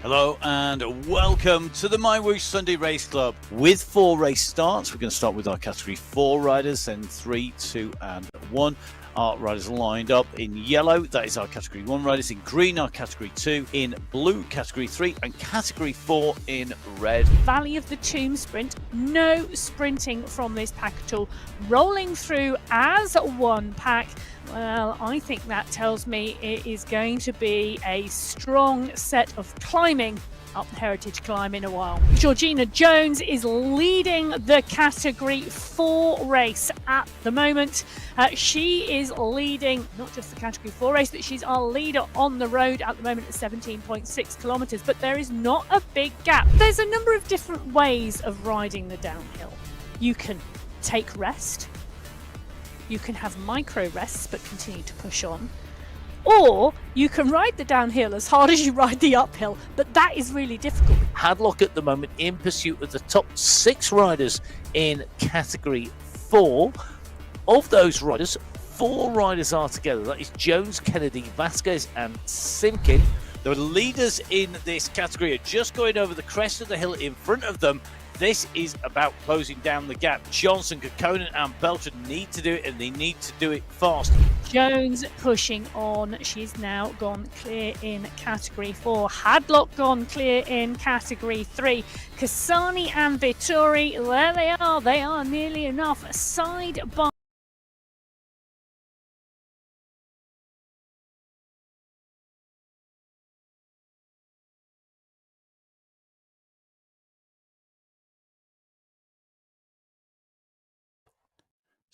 Hello and welcome to the MyWhoosh Sunday Race Club. With 4 race starts, we're going to start with our Category 4 riders, then 3, 2 and 1. Our riders lined up in yellow, that is our Category 1 riders. In green, our Category 2. In blue, Category 3. And Category 4 in red. Valley of the Tomb sprint, no sprinting from this pack at all. Rolling through as one pack. Well, I think that tells me it is going to be a strong set of climbing up the Heritage Climb in a while. Georgina Jones is leading the Category 4 race at the moment. She is leading not just the Category 4 race, but she's our leader on the road at the moment at 17.6 kilometres. But there is not a big gap. There's a number of different ways of riding the downhill. You can take rest. You can have micro rests but continue to push on. Or you can ride the downhill as hard as you ride the uphill, but that is really difficult. Hadlock at the moment in pursuit of the top 6 riders in Category 4. Of those riders, 4 riders are together. That is Jones, Kennedy, Vasquez and Simkin. The leaders in this category are just going over the crest of the hill in front of them. This is about closing down the gap. Johnson, Kekkonen and Belcher need to do it, and they need to do it fast. Jones pushing on. She's now gone clear in Category 4. Hadlock gone clear in Category 3. Kasani and Vittori, there they are. They are nearly enough. Side by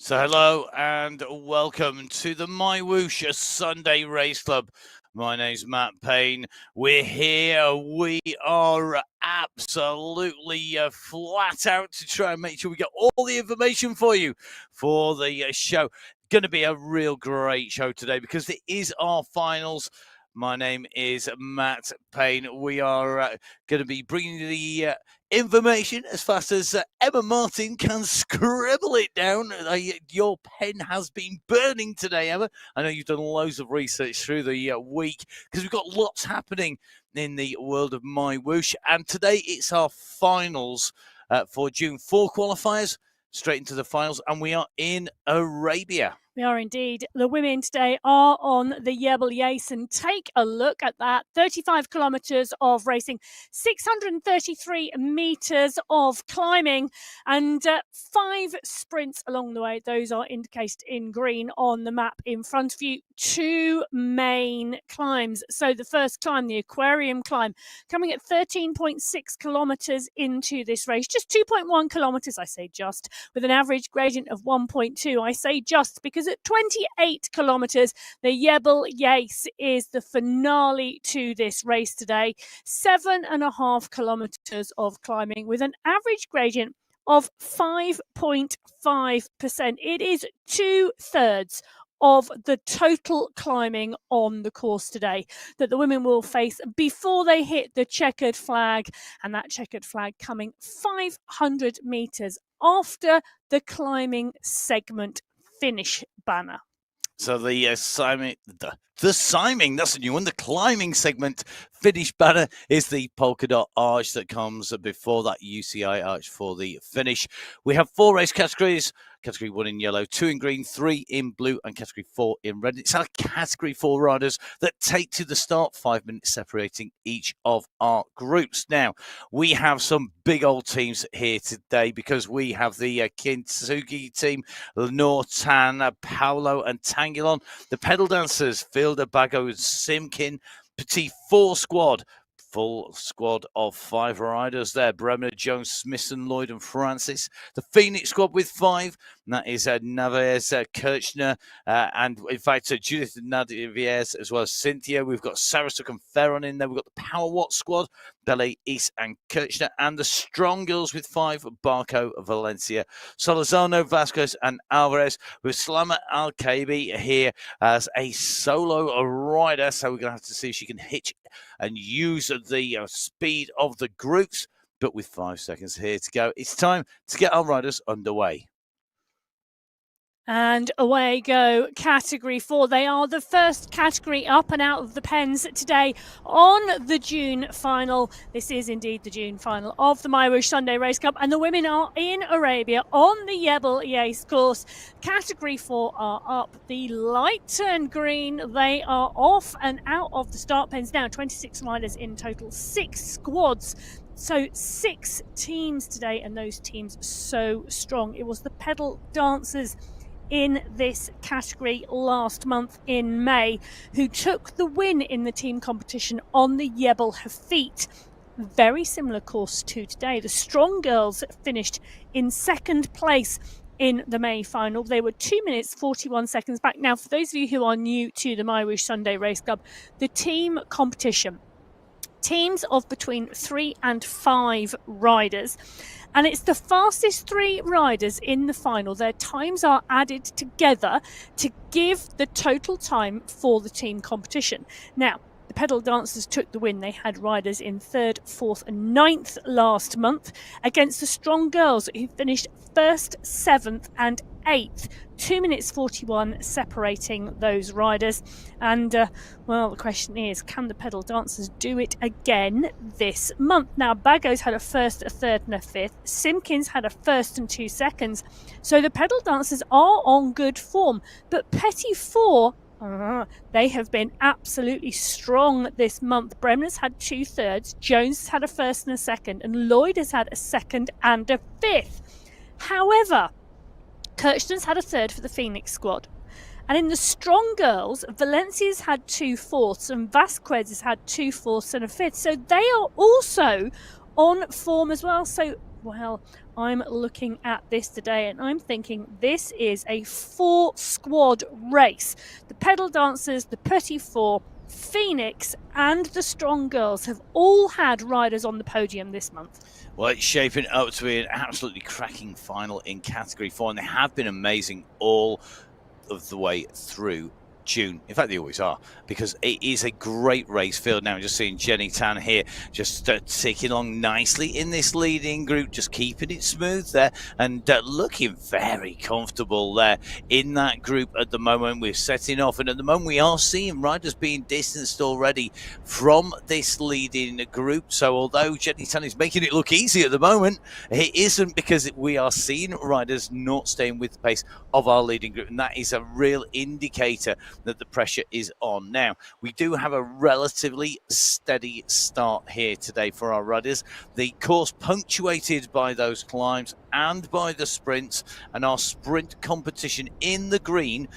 So hello and welcome to the MyWhoosh Sunday Race Club. My name's Matt Payne. We're here. We are absolutely flat out to try and make sure we get all the information for you for the show. Going to be a real great show today because it is our finals. My name is Matt Payne. We are going to be bringing you the information as fast as Emma Martin can scribble it down. Your pen has been burning today, Emma. I know you've done loads of research through the week because we've got lots happening in the world of MyWhoosh. And today it's our finals for June 4 qualifiers, straight into the finals. And we are in Arabia. We are indeed. The women today are on the Jebel Yasin. Take a look at that. 35 kilometres of racing, 633 metres of climbing, and 5 sprints along the way. Those are indicated in green on the map in front of you. 2 main climbs. So the first climb, the aquarium climb, coming at 13.6 kilometres into this race. Just 2.1 kilometres, I say just, with an average gradient of 1.2. I say just because at 28 kilometres, the Jebel Yais is the finale to this race today. 7.5 kilometres of climbing with an average gradient of 5.5%. It is 2/3 of the total climbing on the course today that the women will face before they hit the checkered flag, and that checkered flag coming 500 metres after the climbing segment finish banner. So the Siming, that's a new one. The climbing segment finish banner is the polka dot arch that comes before that UCI arch for the finish. We have 4 race categories. Category 1 in yellow, 2 in green, 3 in blue, and Category 4 in red. It's our Category 4 riders that take to the start, 5 minutes separating each of our groups. Now, we have some big old teams here today because we have the Kintsugi team, Lenore, Tan, Paolo, and Tangulon. The pedal dancers, Fielder, Bago, and Simkin. Petit 4 squad. Full squad of 5 riders there. Bremner, Jones, Smithson, Lloyd and Francis. The Phoenix squad with 5. And that is Navarez, Kirchner, and in fact, Judith Naviers, as well as Cynthia. We've got Sarasuk and Ferron in there. We've got the Power Watt squad, Bele, East and Kirchner. And the Strong Girls with 5, Barco, Valencia, Solorzano, Vasquez and Alvarez. With Slama Al-Kaibi here as a solo rider. So we're going to have to see if she can hitch and use the speed of the groups. But with 5 seconds here to go, it's time to get our riders underway. And away go Category 4. They are the first category up and out of the pens today on the June final. This is indeed the June final of the MyWhoosh Sunday Race Cup, and the women are in Arabia on the Yebel Yace course. Category 4 are up. The light turn green, they are off and out of the start pens now. 26 riders in total, 6 squads. So 6 teams today, and those teams so strong. It was the pedal dancers in this category last month in May who took the win in the team competition on the Yebel Hafit. Very similar course to today. The Strong Girls finished in second place in the May final. They were 2 minutes 41 seconds back. Now, for those of you who are new to the MyWhoosh Sunday Race Club, the team competition, teams of between 3 and 5 riders, and it's the fastest 3 riders in the final. Their times are added together to give the total time for the team competition. Now, the pedal dancers took the win. They had riders in 3rd, 4th and 9th last month against the Strong Girls, who finished 1st, 7th and 8th. 2 minutes 41 separating those riders. And, well, the question is, can the pedal dancers do it again this month? Now, Bagos had a 1st, a 3rd and a 5th. Simpkins had a 1st and 2 seconds. So the pedal dancers are on good form. But Petit 4, they have been absolutely strong this month. Bremner's had 2 thirds, Jones has had a 1st and a 2nd, and Lloyd has had a 2nd and a 5th. However, Kirchner's had a 3rd for the Phoenix squad. And in the Strong Girls, Valencia's had 2 fourths and Vasquez has had 2 fourths and a 5th. So they are also on form as well. So, well, I'm looking at this today and I'm thinking this is a 4-squad race. The pedal dancers, the Petit 4, Phoenix and the Strong Girls have all had riders on the podium this month. Well, it's shaping up to be an absolutely cracking final in Category 4, and they have been amazing all of the way through June. In fact, they always are, because it is a great race field. Now, just seeing Jenny Tan here just ticking along nicely in this leading group, just keeping it smooth there and looking very comfortable there in that group at the moment. We're setting off, and at the moment we are seeing riders being distanced already from this leading group. So although Jenny Tan is making it look easy at the moment, it isn't, because we are seeing riders not staying with the pace of our leading group, and that is a real indicator that the pressure is on. Now, we do have a relatively steady start here today for our riders. The course punctuated by those climbs and by the sprints, and our sprint competition in the green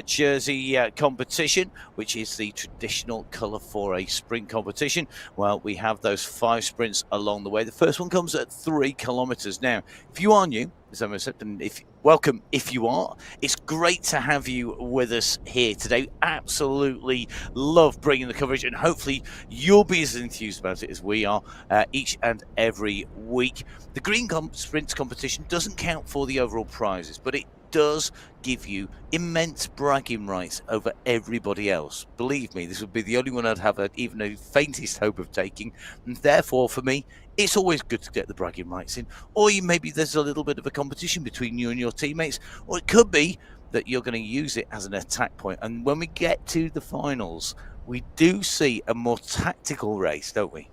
jersey competition, which is the traditional colour for a sprint competition. Well, we have those 5 sprints along the way. The first one comes at 3 kilometres. Now, if you are new, as I said, and welcome if you are. It's great to have you with us here today. Absolutely love bringing the coverage, and hopefully you'll be as enthused about it as we are each and every week. The green sprints competition doesn't count for the overall prizes, but it does give you immense bragging rights over everybody else. Believe me, this would be the only one I'd have even a faintest hope of taking, and therefore for me it's always good to get the bragging rights in. Or maybe there's a little bit of a competition between you and your teammates, or it could be that you're going to use it as an attack point. And when we get to the finals, we do see a more tactical race, don't we?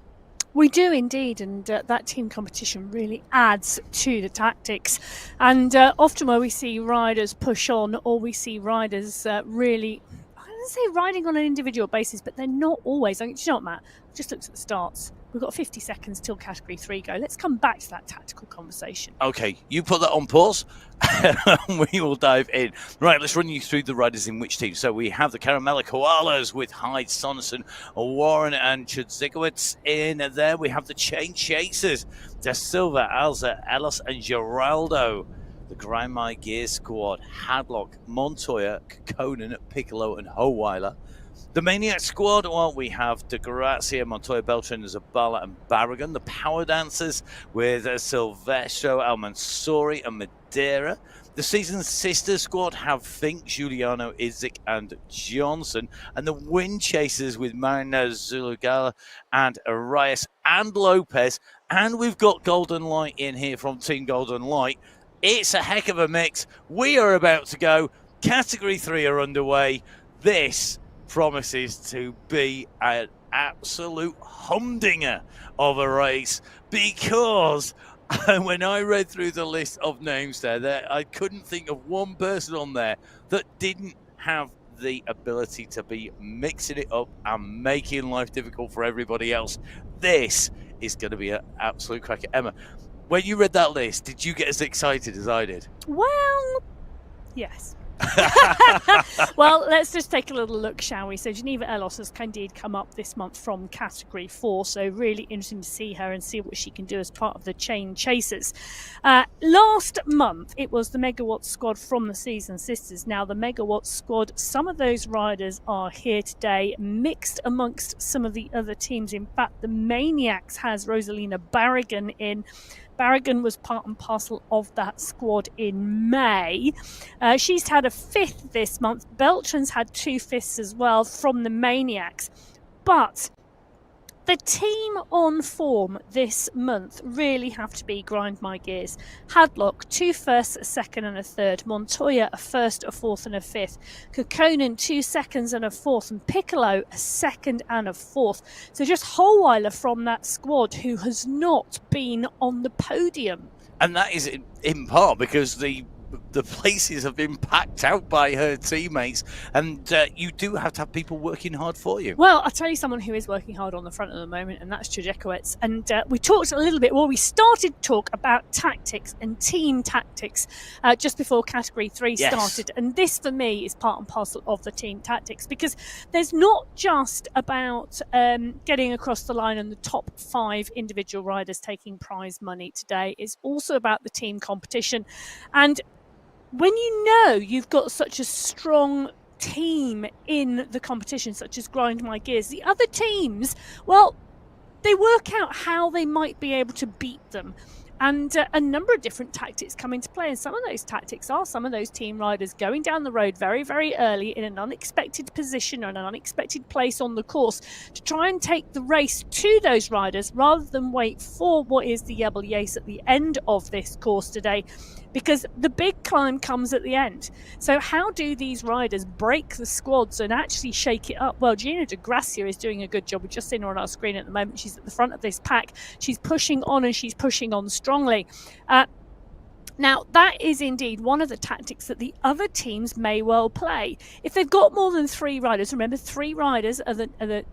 We do indeed, and that team competition really adds to the tactics. And often where we see riders push on, or we see riders really, I don't say riding on an individual basis, but they're not always. I mean, do you know what, Matt? I just looked at the starts. We've got 50 seconds till Category 3 go. Let's come back to that tactical conversation. Okay, you put that on pause. We will dive in. Right, let's run you through the riders in which team. So we have the Caramella Koalas with Hyde, Sonnerson, Warren and Chudzigowicz in there. We have the Chain Chasers, Da Silva, Alza, Ellis and Geraldo. The Grind My Gear squad, Hadlock, Montoya, Conan, Piccolo and Howeiler. The Maniac squad, well, we have De Grazia, Montoya, Beltran, Zabala and Barragan. The Power Dancers with Silvestro, Almansori and Madeira. The Season Sister squad have Fink, Giuliano, Izik and Johnson. And the Wind Chasers with Marina, Zulugala and Arias and Lopez. And we've got Golden Light in here from Team Golden Light. It's a heck of a mix. We are about to go. Category 3 are underway. This promises to be an absolute humdinger of a race, because when I read through the list of names there, I couldn't think of one person on there that didn't have the ability to be mixing it up and making life difficult for everybody else. This is going to be an absolute cracker. Emma, when you read that list, did you get as excited as I did? Well, yes. Well, let's just take a little look, shall we? So Geneva Elos has indeed come up this month from Category 4, so really interesting to see her and see what she can do as part of the Chain Chasers. Last month, it was the Megawatt squad from the Season Sisters. Now, the Megawatt squad, some of those riders are here today, mixed amongst some of the other teams. In fact, the Maniacs has Rosalina Barragan in. Barragan was part and parcel of that squad in May. She's had a 5th this month. Beltran's had 2 5ths as well from the Maniacs. But the team on form this month really have to be Grind My Gears. Hadlock, 2 firsts, a 2nd and a 3rd. Montoya, a 1st, a 4th and a 5th. Kokkonen, 2 2nds and a 4th. And Piccolo, a 2nd and a 4th. So just Holweiler from that squad who has not been on the podium. And that is in part because the places have been packed out by her teammates, and you do have to have people working hard for you. Well, I'll tell you someone who is working hard on the front at the moment, and that's Trajekowicz. And we talked a little bit, we started to talk about tactics and team tactics just before Category 3 started. And this, for me, is part and parcel of the team tactics, because there's not just about getting across the line and the top 5 individual riders taking prize money today. It's also about the team competition. And when you know you've got such a strong team in the competition, such as Grind My Gears, the other teams, well, they work out how they might be able to beat them. And a number of different tactics come into play. And some of those tactics are some of those team riders going down the road very, very early in an unexpected position or an unexpected place on the course to try and take the race to those riders rather than wait for what is the Yebel Yace at the end of this course today, because the big climb comes at the end. So how do these riders break the squads and actually shake it up? Well, Gina de Gracia is doing a good job. We've just seen her on our screen at the moment. She's at the front of this pack. She's pushing on, and she's pushing on strongly. Now, that is indeed one of the tactics that the other teams may well play. If they've got more than 3 riders, remember 3 riders are the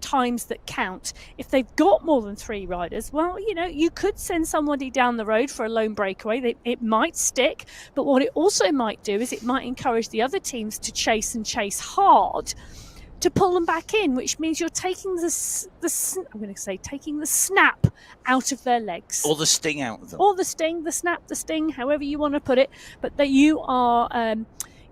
times that count. If they've got more than 3 riders, well, you know, you could send somebody down the road for a lone breakaway. It might stick, but what it also might do is it might encourage the other teams to chase and chase hard to pull them back in, which means you're taking taking the snap out of their legs. Or the sting out of them. Or the sting, the snap, the sting, however you want to put it, but that you are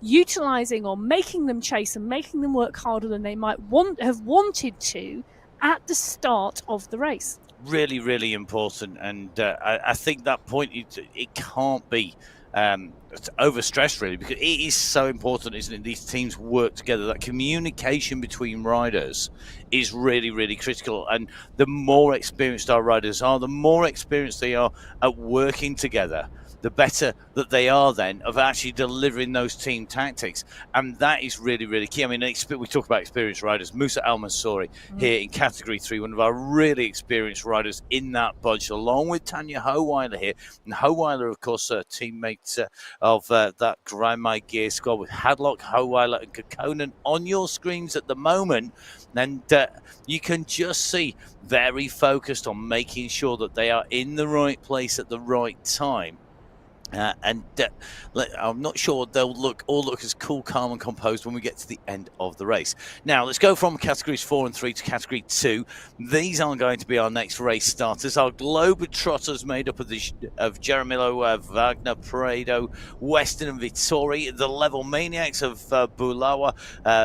utilising or making them chase and making them work harder than they might have wanted to at the start of the race. Really, really important. And I think that point, it can't be overstressed, really, because it is so important, isn't it? These teams work together. That communication between riders is really, really critical. And the more experienced our riders are, the more experienced they are at working together, the better that they are then of actually delivering those team tactics. And that is really, really key. I mean, we talk about experienced riders. Musa Al-Mansouri here in Category 3, one of our really experienced riders in that bunch, along with Tanya Holweiler here. And Holweiler, of course, teammate of that Grind My Gear squad with Hadlock, Holweiler and Kokkonen on your screens at the moment. And you can just see very focused on making sure that they are in the right place at the right time. I'm not sure they'll all look as cool, calm and composed when we get to the end of the race. Now, let's go from Categories 4 and 3 to Category 2. These are going to be our next race starters. Our Globetrotters made up of Jaramillo, Wagner, Paredo, Weston and Vittori. The Level Maniacs of Bulawa,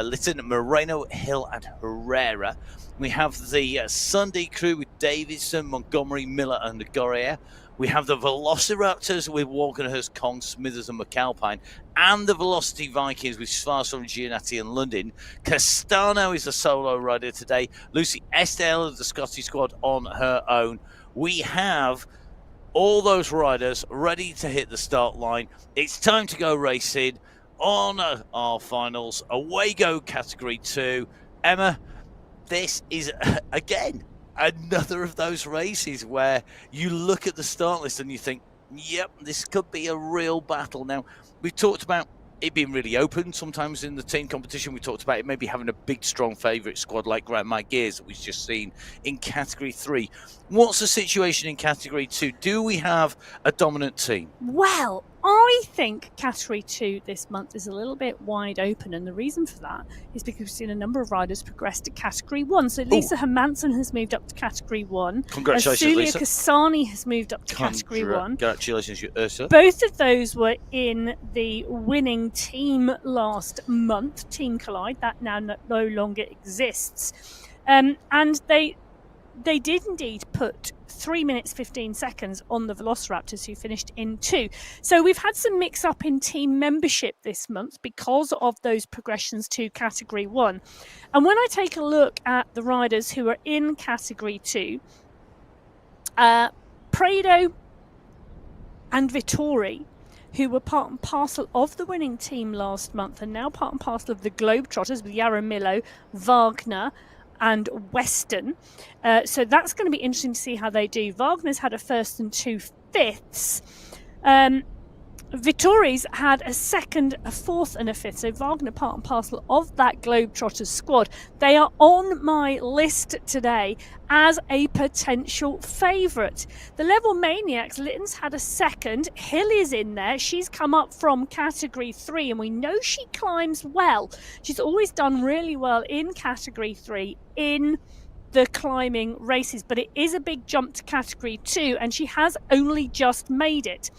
Litton, Moreno, Hill and Herrera. We have the Sunday crew with Davidson, Montgomery, Miller and Goria. We have the Velociraptors with Walkenhurst, Kong, Smithers and McAlpine, and the Velocity Vikings with Svarstrom, Gianatti and London. Castano is the solo rider today. Lucy Estelle of the Scottish squad on her own. We have all those riders ready to hit the start line. It's time to go racing on our finals. Away go Category 2. Emma, this is, again, another of those races where you look at the start list and you think, yep, this could be a real battle. Now, we've talked about it being really open sometimes in the team competition. We talked about it maybe having a big, strong favourite squad like Grandma Gears that we've just seen in Category 3. What's the situation in Category 2? Do we have a dominant team? Well, I think Category 2 this month is a little bit wide open, and the reason for that is because we've seen a number of riders progress to Category 1. So Lisa Hermansen has moved up to Category 1. Congratulations, Lisa. Kasani has moved up to Category 1. Congratulations, Ursula. Both of those were in the winning team last month, Team Collide, that now no longer exists. And they did indeed put 3 minutes 15 seconds on the Velociraptors, who finished in 2. So we've had some mix up in team membership this month because of those progressions to Category 1. And when I take a look at the riders who are in Category 2, Prado and Vittori, who were part and parcel of the winning team last month, and now part and parcel of the Globetrotters with Yaramillo, Wagner and Weston. So that's going to be interesting to see how they do. Wagner's had a first and 2 fifths. Vittori's had a second, a fourth and a fifth. So Wagner part and parcel of that Globetrotters squad. They are on my list today as a potential favourite. The Level Maniacs, Litton's had a second. Hill is in there. She's come up from Category 3 and we know she climbs well. She's always done really well in Category 3 in the climbing races, but it is a big jump to Category 2 and she has only just made it.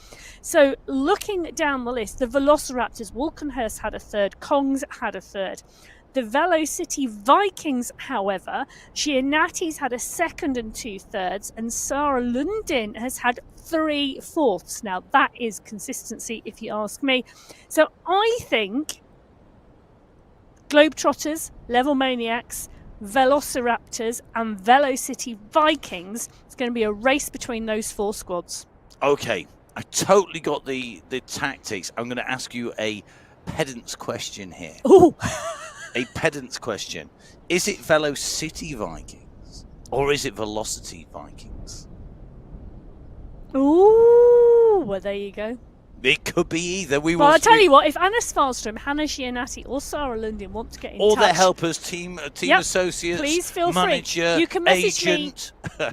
So looking down the list, the Velociraptors, Walkenhurst had a third, Kongs had a third. The Velocity Vikings, however, Giannati's had a second and 2 thirds, and Sarah Lundin has had 3 fourths. Now that is consistency if you ask me. So I think Globetrotters, Level Maniacs, Velociraptors and Velocity Vikings, it's going to be a race between those 4 squads. Okay, I totally got the tactics. I'm going to ask you a pedant's question here. Ooh. A pedant's question. Is it Velocity Vikings or is it Velocity Vikings? Ooh, well, there you go. It could be either. Well, I'll tell you what, if Anna Svalström, Hannah Giannati or Sarah Lundin want to get in touch... Or their helpers, team associates, please feel manager, free. You can message agent. me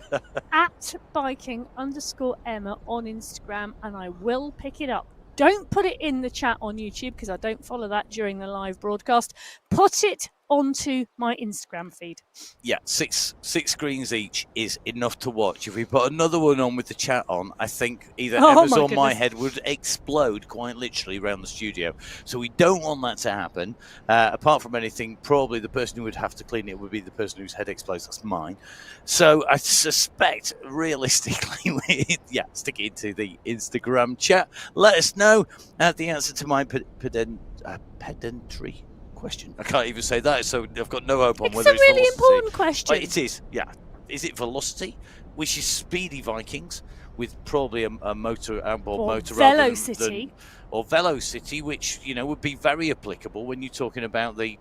at biking_Emma on Instagram and I will pick it up. Don't put it in the chat on YouTube because I don't follow that during the live broadcast. Put it onto my Instagram feed. Yeah, six screens each is enough to watch. If we put another one on with the chat on, I think either Emma's or my head would explode quite literally around the studio. So we don't want that to happen. Apart from anything, probably the person who would have to clean it would be the person whose head explodes. That's mine. So I suspect, realistically, stick it into the Instagram chat. Let us know the answer to my pedantry question. I can't even say that, so I've got no hope on whether it's really velocity. Important question. It is, yeah. Is it Velocity, which is Speedy Vikings with probably a motor outboard motor Velocity, or Velocity, which would be very applicable when you're talking about the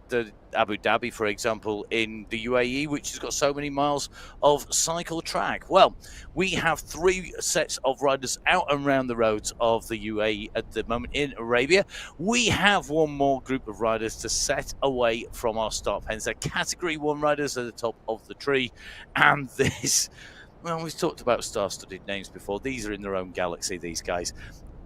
Abu Dhabi, for example, in the UAE, which has got so many miles of cycle track. Well, we have 3 sets of riders out and around the roads of the UAE at the moment in Arabia. We have one more group of riders to set away from our start pens. They're Category 1 riders at the top of the tree, and this... Well, we've talked about star-studded names before. These are in their own galaxy, these guys.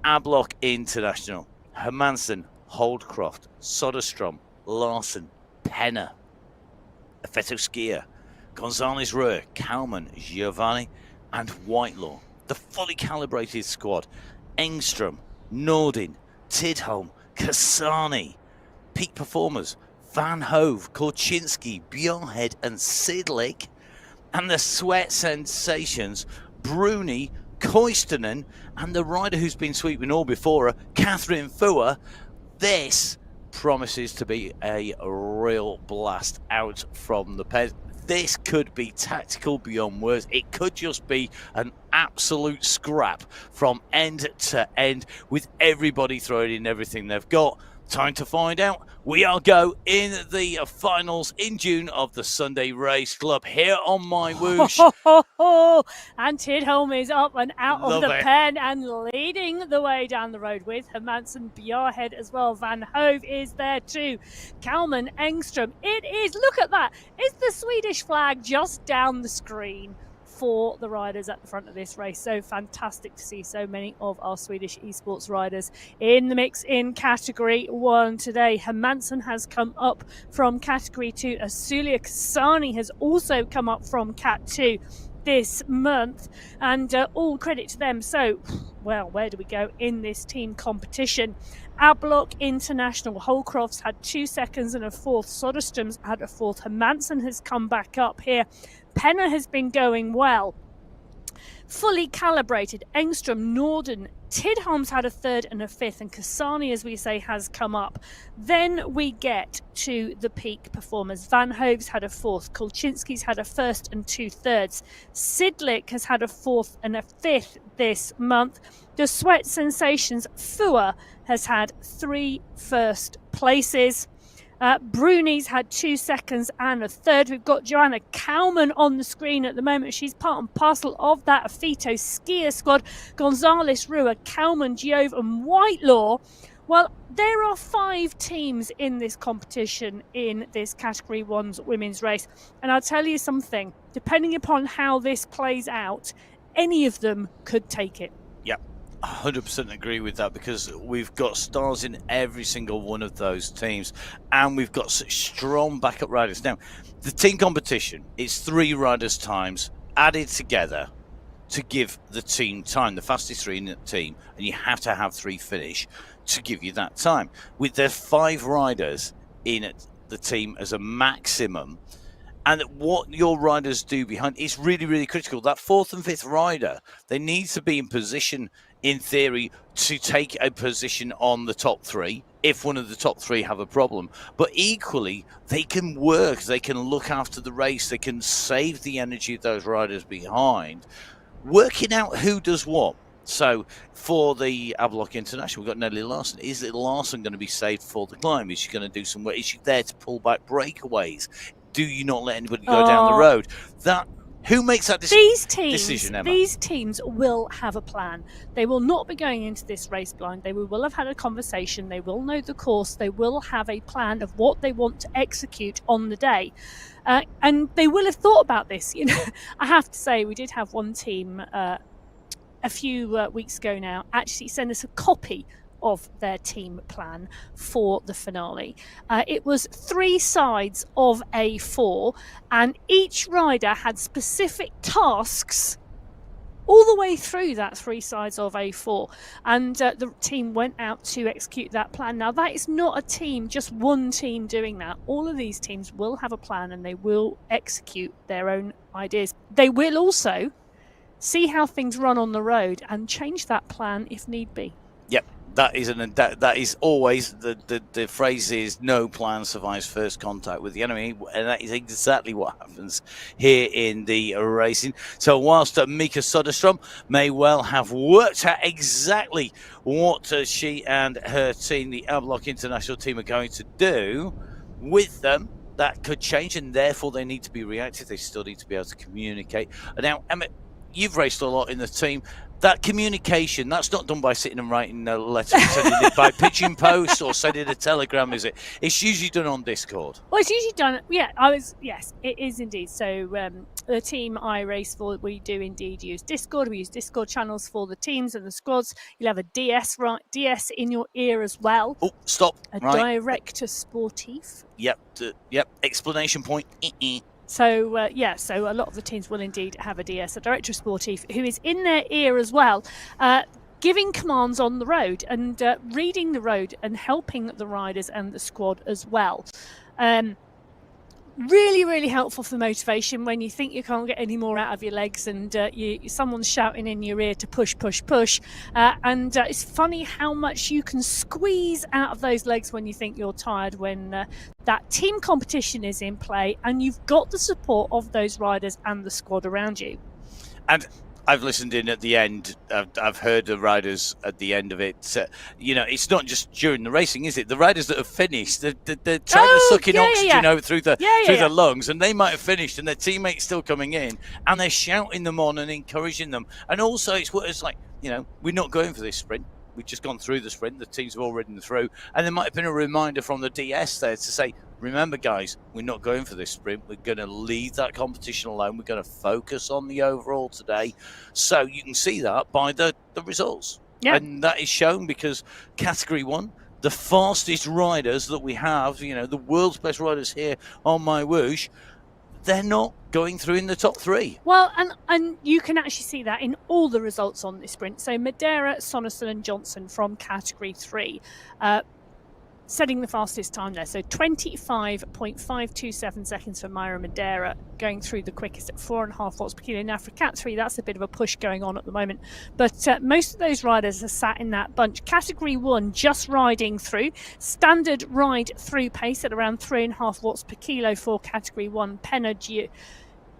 Ablock International, Hermansen, Holdcroft, Soderstrom, Larson, Penner, Fetoskia, Gonzalez Rur, Kalman, Giovanni, and Whitelaw. The fully calibrated squad: Engstrom, Nordin, Tidholm, Kasani, Peak Performers, Van Hove, Korchinski, Bjarhead, and Sidlick. And the sweat sensations, Bruni, Koistonen, and the rider who's been sweeping all before her, Catherine Fua. This promises to be a real blast out from the pez. this could be tactical beyond words. It could just be an absolute scrap from end to end with everybody throwing in everything they've got. Time to find out. We are go in the finals in June of the Sunday Race Club here on MyWhoosh. And Tidholm is up and out Love of the it. pen and leading the way down the road with Hermansen Bjarhed as well. Van Hove is there too. Kalman, Engström. It is, look at that. It's the Swedish flag just down the screen for the riders at the front of this race. So fantastic to see so many of our Swedish esports riders in the mix in Category 1 today. Hermansen has come up from Category 2. Asulia Kasani has also come up from Cat 2 this month, and all credit to them. So, well, where do we go in this team competition? Ablock International, Holcrofts had 2 seconds and a fourth. Soderstrom's had a fourth. Hermansen has come back up here. Penner has been going well. Fully calibrated, Engström, Norden, Tidholm's had a third and a fifth, and Kasani, as we say, has come up. Then we get to the peak performers. Van Hove's had a fourth, Kolczynski's had a first and 2 thirds. Sidlik has had a fourth and a fifth this month. The Sweat Sensations, Fua has had 3 first places. Bruni's had 2 seconds and a third. We've got Joanna Kalman on the screen at the moment. She's part and parcel of that Afito skier squad. Gonzalez, Rua, Kalman, Giove and Whitelaw. Well, there are 5 teams in this competition in this Category 1's women's race. And I'll tell you something, depending upon how this plays out, any of them could take it. 100% agree with that, because we've got stars in every single one of those teams, and we've got such strong backup riders. Now, the team competition is 3 riders' times added together to give the team time, the fastest 3 in the team, and you have to have 3 finish to give you that time. With the 5 riders in the team as a maximum, and what your riders do behind is really, really critical. That 4th and 5th rider, they need to be in position, in theory, to take a position on the top 3 if one of the top 3 have a problem. But equally, they can work, they can look after the race, they can save the energy of those riders behind, working out who does what. So for the Ablock International, we've got Nelly Larson. Is Larson going to be saved for the climb? Is she going to do some work? Is she there to pull back breakaways? Do you not let anybody go down the road? Who makes that decision, Emma? These teams will have a plan. They will not be going into this race blind. They will have had a conversation. They will know the course. They will have a plan of what they want to execute on the day. And they will have thought about this. You know, I have to say, we did have one team a few weeks ago now actually send us a copy of their team plan for the finale. It was 3 sides of A4, and each rider had specific tasks all the way through that 3 sides of A4, and the team went out to execute that plan. Now, that is not a team, just one team doing that. All of these teams will have a plan, and they will execute their own ideas. They will also see how things run on the road and change that plan if need be. Yep. That is always the phrase is no plan survives first contact with the enemy, and that is exactly what happens here in the racing. So whilst Mika Soderstrom may well have worked out exactly what she and her team, the Ablock International team, are going to do with them, that could change, and therefore they need to be reactive. They still need to be able to communicate. And now, Emma, you've raced a lot in the team. That communication, that's not done by sitting and writing a letter and sending it by pigeon post or sending a telegram, is it? It's usually done on Discord. Well, it's usually done, yes, it is indeed. So the team I race for, we do indeed use Discord. We use Discord channels for the teams and the squads. You'll have a DS in your ear as well. Oh, stop. A director sportif. Yep. Explanation point. So, so a lot of the teams will indeed have a DS, a director sportif, who is in their ear as well, giving commands on the road and reading the road and helping the riders and the squad as well. Really, really helpful for motivation when you think you can't get any more out of your legs and someone's shouting in your ear to push, push, push. And it's funny how much you can squeeze out of those legs when you think you're tired, when that team competition is in play and you've got the support of those riders and the squad around you. And I've listened in at the end. I've heard the riders at the end of it. It's not just during the racing, is it? The riders that have finished, they're trying to suck in oxygen through the lungs, and they might have finished, and their teammates still coming in, and they're shouting them on and encouraging them. And also, it's like, we're not going for this sprint. We've just gone through the sprint. The teams have all ridden through, and there might have been a reminder from the DS there to say, remember, guys, we're not going for this sprint. We're going to leave that competition alone. We're going to focus on the overall today. So you can see that by the results. Yeah. And that is shown because Category 1, the fastest riders that we have, the world's best riders here on MyWhoosh, they're not going through in the top 3. Well, and you can actually see that in all the results on this sprint. So Madeira, Sonnerson and Johnson from Category 3 setting the fastest time there. So 25.527 seconds for Myra Madeira, going through the quickest at 4.5 watts per kilo. Now for Cat 3, that's a bit of a push going on at the moment. But most of those riders are sat in that bunch. Category 1 just riding through. Standard ride through pace at around 3.5 watts per kilo for Category 1. Penna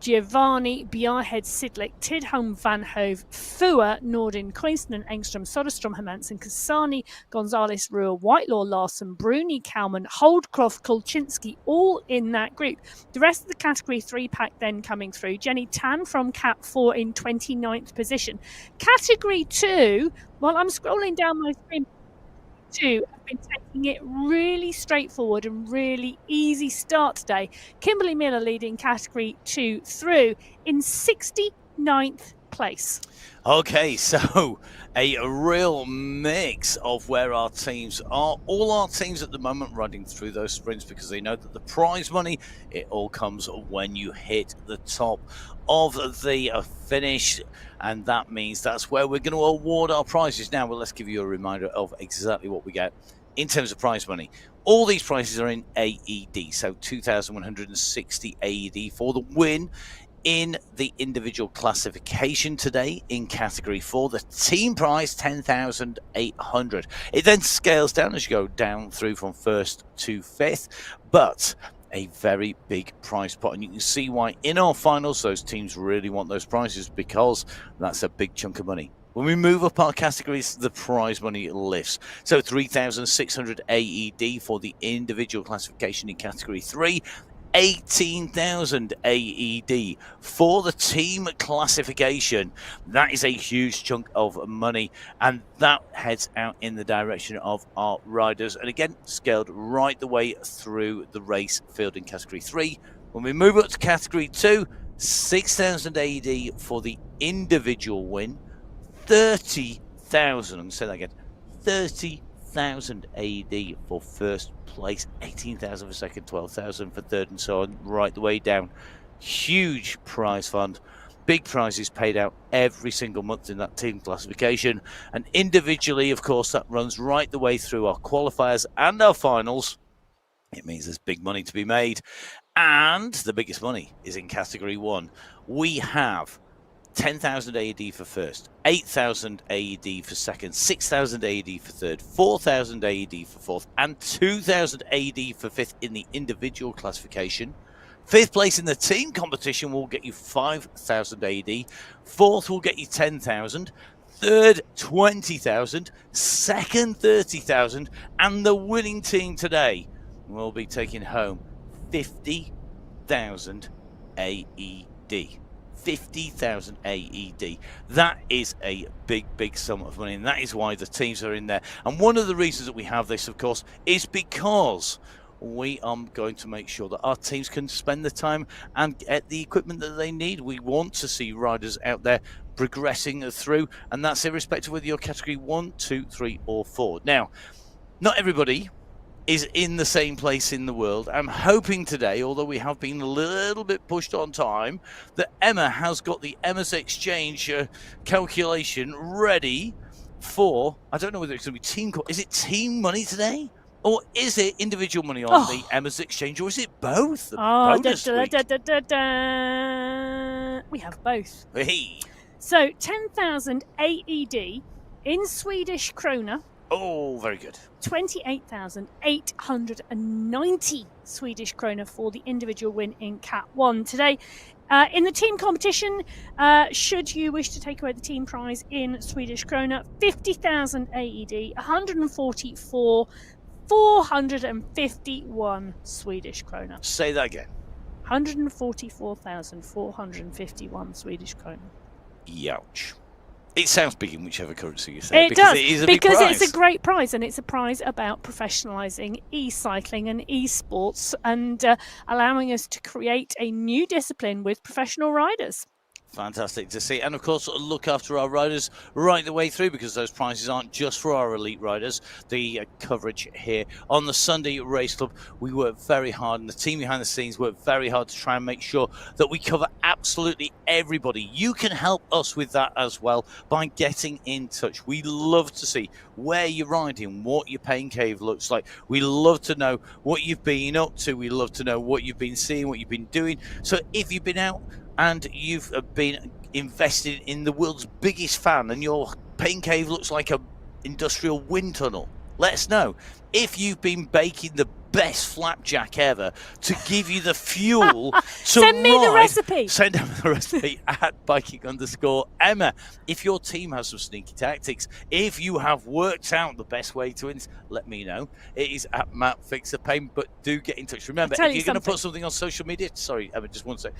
Giovanni, Bjarhead, Sidlick, Tidholm, Van Hove, Fua, Nordin, Queenston, Engstrom, Soderstrom, Hermansen, Kasani, Gonzalez, Ruhr, Whitelaw, Larson, Bruni, Kalman, Holdcroft, Kolczynski, all in that group. The rest of the Category 3 pack then coming through. Jenny Tan from Cat 4 in 29th position. Category 2, while I'm scrolling down my screen, have been taking it really straightforward and really easy start today. Kimberly Miller leading Category 2 through in 69th place. Okay, so a real mix of where our teams are. All our teams at the moment running through those sprints because they know that the prize money, it all comes when you hit the top of the finish, and that means that's where we're going to award our prizes. Now, well, let's give you a reminder of exactly what we get in terms of prize money. All these prizes are in AED, so 2,160 AED for the win in the individual classification today in Category 4. The team prize, 10,800. It then scales down as you go down through from 1st to 5th, but a very big prize pot, and you can see why in our finals those teams really want those prizes, because that's a big chunk of money. When we move up our categories, the prize money lifts. So 3,600 AED for the individual classification in Category 3, 18,000 AED for the team classification. That is a huge chunk of money, and that heads out in the direction of our riders, and again scaled right the way through the race field in Category 3. When we move up to Category 2, 6,000 AED for the individual win, 30,000, I'm going to say that again, 30,000 AED for first place, 18,000 for second, 12,000 for third, and so on, right the way down. Huge prize fund, big prizes paid out every single month in that team classification, and individually, of course, that runs right the way through our qualifiers and our finals. It means there's big money to be made, and the biggest money is in Category 1. We have 10,000 AED for first, 8,000 AED for second, 6,000 AED for third, 4,000 AED for fourth, and 2,000 AED for fifth in the individual classification. Fifth place in the team competition will get you 5,000 AED. Fourth will get you 10,000. Third, 20,000. Second, 30,000. And the winning team today will be taking home 50,000 AED. 50,000 AED. That is a big sum of money, and that is why the teams are in there. And one of the reasons that we have this, of course, is because we are going to make sure that our teams can spend the time and get the equipment that they need. We want to see riders out there progressing through, and that's irrespective whether you're Category 1, 2, 3 or 4. Now, not everybody is in the same place in the world. I'm hoping today, although we have been a little bit pushed on time, that Emma has got the Emma's Exchange calculation ready for, I don't know whether it's going to be team, is it team money today? Or is it individual money on the Emma's Exchange, or is it both? The bonus week? We have both. Hey. So 10,000 AED in Swedish krona. Oh, very good. 28,890 Swedish krona for the individual win in Cat 1 today. In the team competition, should you wish to take away the team prize in Swedish krona, 50,000 AED, 451 Swedish krona. Say that again. 144,451 Swedish krona. Youch. It sounds big in whichever currency you say. It does, it is a because big prize. it's a great prize, and it's a prize about professionalising e-cycling and e-sports and allowing us to create a new discipline with professional riders. Fantastic to see. And of course, look after our riders right the way through, because those prizes aren't just for our elite riders. The coverage here on the Sunday Race Club, we work very hard, and the team behind the scenes work very hard to try and make sure that we cover absolutely everybody. You can help us with that as well by getting in touch. We love to see where you're riding, what your pain cave looks like. We love to know what you've been up to. We love to know what you've been seeing, what you've been doing. So if you've been out and you've been invested in the world's biggest fan, and your pain cave looks like a industrial wind tunnel, let us know. If you've been baking the best flapjack ever to give you the fuel to send me the recipe. Send them the recipe at biking_Emma. If your team has some sneaky tactics, if you have worked out the best way to win, let me know. It is at Matt Fixer Pain, but do get in touch. Remember, if you're going to put something on social media, sorry, Emma, just one sec.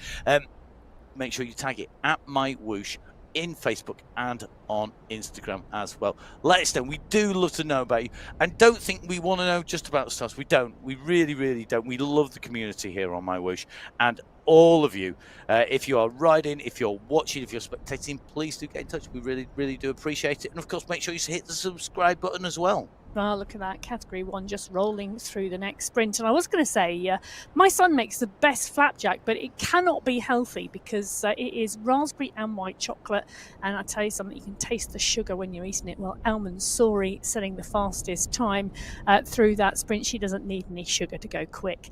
Make sure you tag it at MyWhoosh in Facebook and on Instagram as well. Let us know. We do love to know about you, and don't think we want to know just about stars. We don't. We really, really don't. We love the community here on MyWhoosh, and all of you. If you are riding, if you're watching, if you're spectating, please do get in touch. We really, really do appreciate it. And of course, make sure you hit the subscribe button as well. Oh, look at that, Category 1 just rolling through the next sprint. And I was going to say, my son makes the best flapjack, but it cannot be healthy because it is raspberry and white chocolate. And I tell you something, you can taste the sugar when you're eating it. Well, Almond Sori setting the fastest time through that sprint. She doesn't need any sugar to go quick.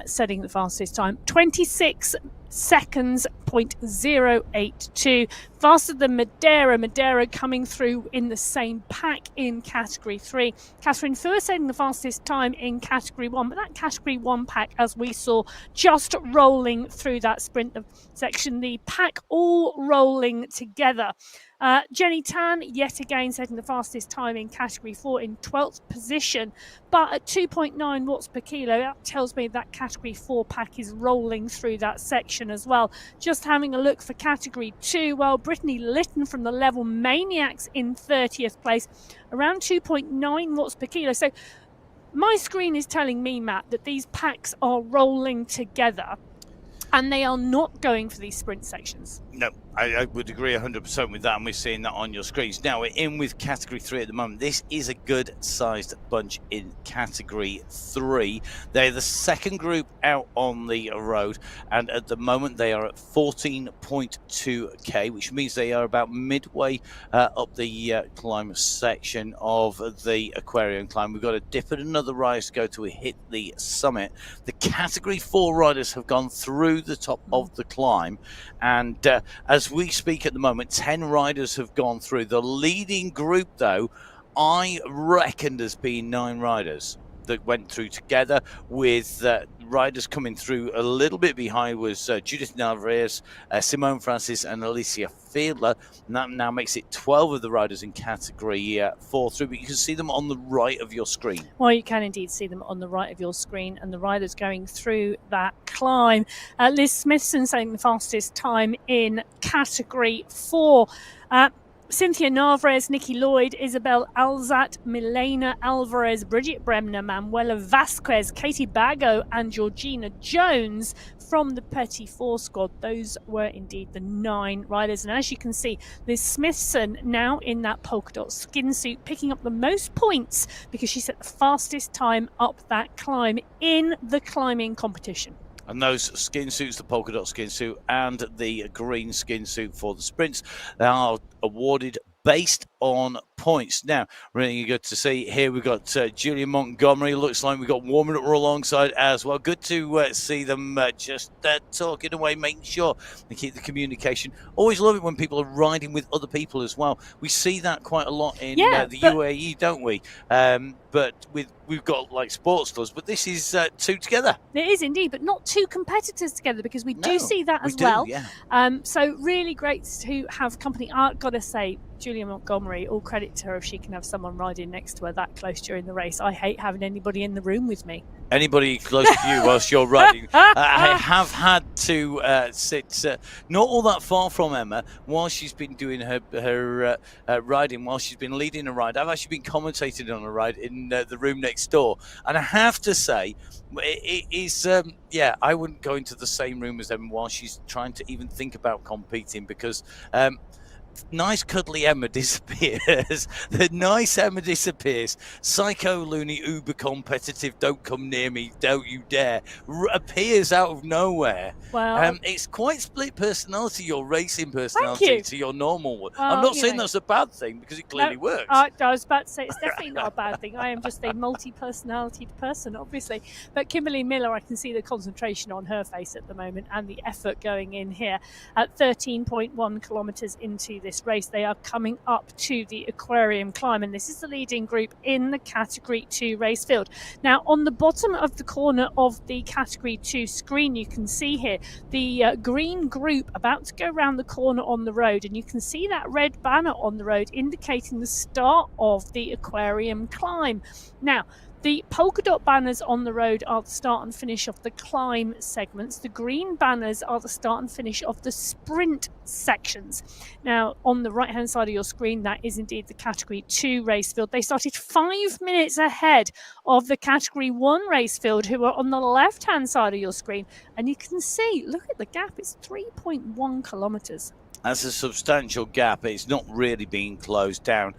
Setting the fastest time, 26 seconds, 0.082, faster than Madeira coming through in the same pack in Category 3. Catherine Fur setting the fastest time in Category 1, but that Category 1 pack, as we saw, just rolling through that sprint section, the pack all rolling together. Jenny Tan, yet again, setting the fastest time in Category 4 in 12th position, but at 2.9 watts per kilo. That tells me that Category 4 pack is rolling through that section as well. Just having a look for Category 2, well, Brittany Lytton from the Level Maniacs in 30th place, around 2.9 watts per kilo. So my screen is telling me, Matt, that these packs are rolling together, and they are not going for these sprint sections. No, I would agree 100% with that, and we're seeing that on your screens. Now, we're in with Category 3 at the moment. This is a good-sized bunch in Category 3. They're the second group out on the road, and at the moment they are at 14.2k, which means they are about midway up the climb section of the Aquarium climb. We've got a dip and another rise to go till we hit the summit. The Category 4 riders have gone through the top of the climb, and as we speak at the moment, 10 riders have gone through. The leading group, though, I reckon there's been 9 riders that went through together, with riders coming through a little bit behind was Judith Narvaez, Simone Francis and Alicia Fiedler, and that now makes it 12 of the riders in Category 4 through, but you can see them on the right of your screen. Well, you can indeed see them on the right of your screen, and the riders going through that climb. Liz Smithson saying the fastest time in Category 4. Cynthia Narvaez, Nikki Lloyd, Isabel Alzat, Milena Alvarez, Bridget Bremner, Manuela Vasquez, Katie Bago and Georgina Jones from the Petit Four squad. Those were indeed the 9 riders. And as you can see, Liz Smithson now in that polka dot skin suit, picking up the most points because she set the fastest time up that climb in the climbing competition. And those skin suits, the polka dot skin suit and the green skin suit for the sprints, they are awarded based on points. Now, really good to see here. We've got Julian Montgomery. Looks like we've got warming up alongside as well. Good to see them just talking away, making sure they keep the communication. Always love it when people are riding with other people as well. We see that quite a lot in the UAE, don't we? But we've got like sports clubs, but this is two together. It is indeed, but not two competitors together, because we do see that as well. Yeah. So really great to have company. I've got to say, Julia Montgomery, all credit to her if she can have someone riding next to her that close during the race. I hate having anybody in the room with me. Anybody close to you whilst you're riding. I have had to sit not all that far from Emma while she's been doing her riding, while she's been leading a ride. I've actually been commentating on a ride in the room next door. And I have to say, it is, I wouldn't go into the same room as Emma while she's trying to even think about competing, because nice cuddly Emma disappears. The nice Emma disappears. Psycho loony uber competitive, don't come near me, don't you dare, appears out of nowhere. Well, it's quite split personality, your racing personality to your normal one. Well, I'm not saying that's a bad thing, because it clearly works. I was about to say it's definitely not a bad thing. I am just a multi-personality person, obviously. But Kimberly Miller, I can see the concentration on her face at the moment and the effort going in here. At 13.1 kilometres into this race, they are coming up to the aquarium climb, and this is the leading group in the category 2 race field. Now, on the bottom of the corner of the category 2 screen, you can see here the green group about to go around the corner on the road, and you can see that red banner on the road indicating the start of the aquarium climb. Now, the polka dot banners on the road are the start and finish of the climb segments. The green banners are the start and finish of the sprint sections. Now, on the right-hand side of your screen, that is indeed the Category 2 race field. They started 5 minutes ahead of the Category 1 race field, who are on the left-hand side of your screen. And you can see, look at the gap, it's 3.1 kilometres. That's a substantial gap. It's not really being closed down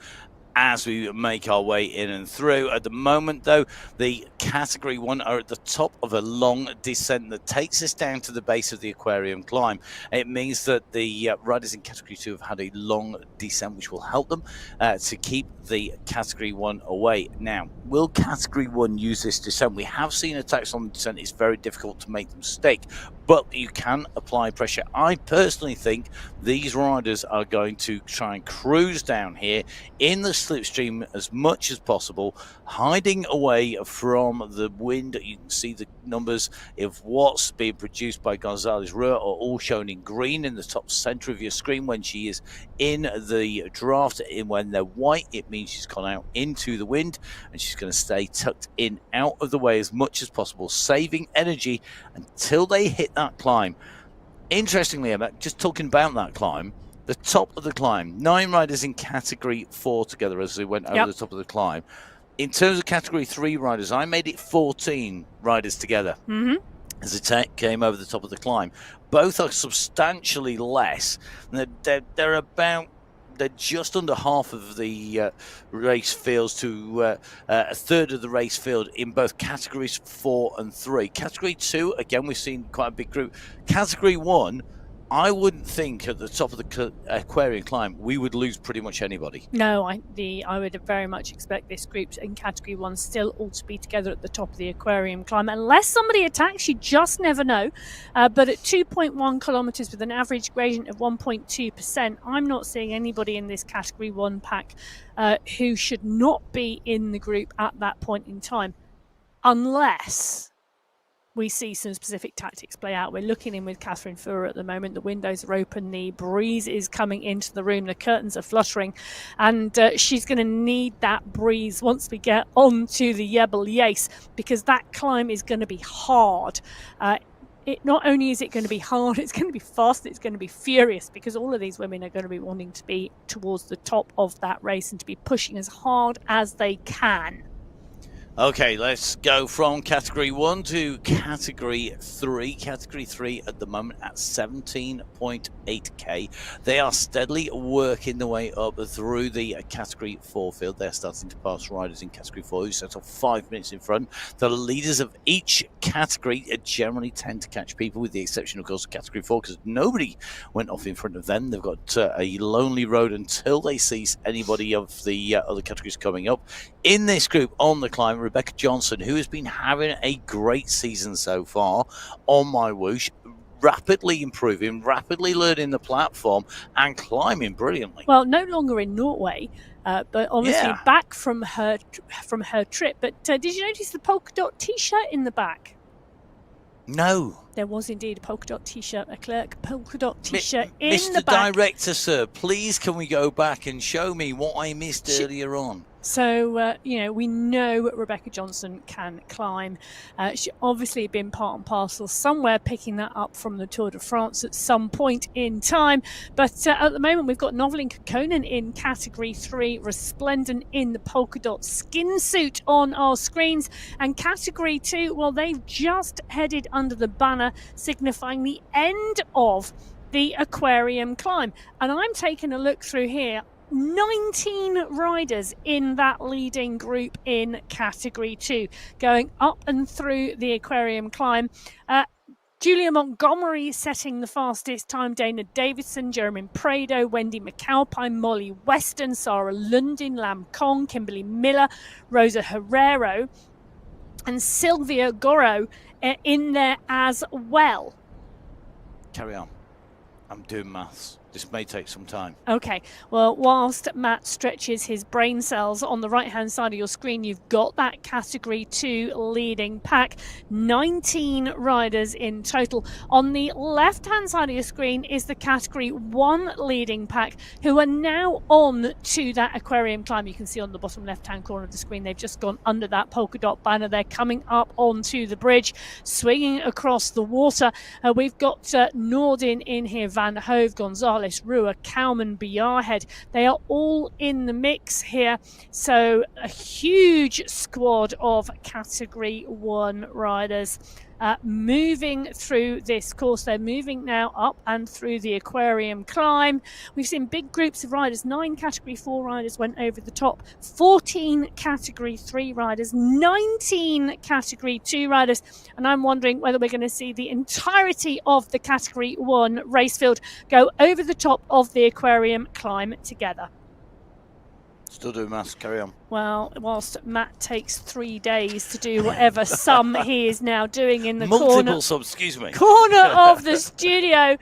as we make our way in and through. At the moment, though, the Category 1 are at the top of a long descent that takes us down to the base of the aquarium climb. It means that the riders in Category 2 have had a long descent, which will help them to keep the Category 1 away. Now, will Category 1 use this descent? We have seen attacks on the descent. It's very difficult to make them stick, but you can apply pressure. I personally think these riders are going to try and cruise down here in the slipstream as much as possible, hiding away from the wind. You can see the numbers of what's being produced by Gonzalez Rua are all shown in green in the top center of your screen when she is in the draft. When they're white, it means she's gone out into the wind, and she's going to stay tucked in out of the way as much as possible, saving energy until they hit that climb. Interestingly, Emma, just talking about that climb, the top of the climb, 9 riders in Category 4 together as they went over the top of the climb. In terms of Category 3 riders, I made it 14 riders together as they came over the top of the climb. Both are substantially less. They're just under half of the race fields to a third of the race field in both Categories 4 and 3. Category 2, again, we've seen quite a big group. Category 1, I wouldn't think at the top of the aquarium climb we would lose pretty much anybody. No, I would very much expect this group in Category 1 still all to be together at the top of the aquarium climb, unless somebody attacks. You just never know. But at 2.1 kilometres with an average gradient of 1.2%, I'm not seeing anybody in this Category 1 pack who should not be in the group at that point in time, unless we see some specific tactics play out. We're looking in with Catherine Furrer at the moment. The windows are open, the breeze is coming into the room, the curtains are fluttering, and she's going to need that breeze once we get onto the Jebel Yace, because that climb is going to be hard. Not only is it going to be hard, it's going to be fast, it's going to be furious, because all of these women are going to be wanting to be towards the top of that race and to be pushing as hard as they can. Okay, let's go from Category 1 to Category 3. Category 3 at the moment at 17.8k. They are steadily working their way up through the Category 4 field. They're starting to pass riders in Category 4 who set off 5 minutes in front. The leaders of each category generally tend to catch people, with the exception, of course, of Category 4, because nobody went off in front of them. They've got a lonely road until they see anybody of the other categories coming up. In this group on the climb, Rebecca Johnson, who has been having a great season so far on MyWhoosh, rapidly improving, rapidly learning the platform and climbing brilliantly. Well, no longer in Norway, but obviously back from her trip. But did you notice the polka dot T-shirt in the back? No. There was indeed a polka dot T-shirt, a Clerk polka dot T-shirt in Mr. the back. Director, sir, please can we go back and show me what I missed earlier on? So, we know Rebecca Johnson can climb. She obviously been part and parcel somewhere, picking that up from the Tour de France at some point in time. But at the moment, we've got Noveline Kekkonen in Category 3, resplendent in the polka dot skin suit on our screens. And Category 2, well, they've just headed under the banner, signifying the end of the aquarium climb. And I'm taking a look through here. 19 riders in that leading group in Category 2, going up and through the aquarium climb. Julia Montgomery setting the fastest time, Dana Davidson, Jeremy Prado, Wendy McAlpine, Molly Weston, Sarah Lundin, Lam Kong, Kimberly Miller, Rosa Herrero, and Sylvia Goro in there as well. Carry on. I'm doing maths. This may take some time. Okay, well, whilst Matt stretches his brain cells, on the right-hand side of your screen, you've got that Category 2 leading pack. 19 riders in total. On the left-hand side of your screen is the Category 1 leading pack, who are now on to that aquarium climb. You can see on the bottom left-hand corner of the screen, they've just gone under that polka dot banner. They're coming up onto the bridge, swinging across the water. We've got Nordin in here, Van Hove, Gonzalez, Rua, Cowman, Biarhead. They are all in the mix here. So a huge squad of Category 1 riders moving through this course. They're moving now up and through the aquarium climb. We've seen big groups of riders. 9 Category 4 riders went over the top, 14 Category 3 riders, 19 Category 2 riders, and I'm wondering whether we're going to see the entirety of the Category 1 race field go over the top of the aquarium climb together. Still doing maths, carry on. Well, whilst Matt takes 3 days to do whatever sum he is now doing in the Multiple sums, excuse me. corner of the studio,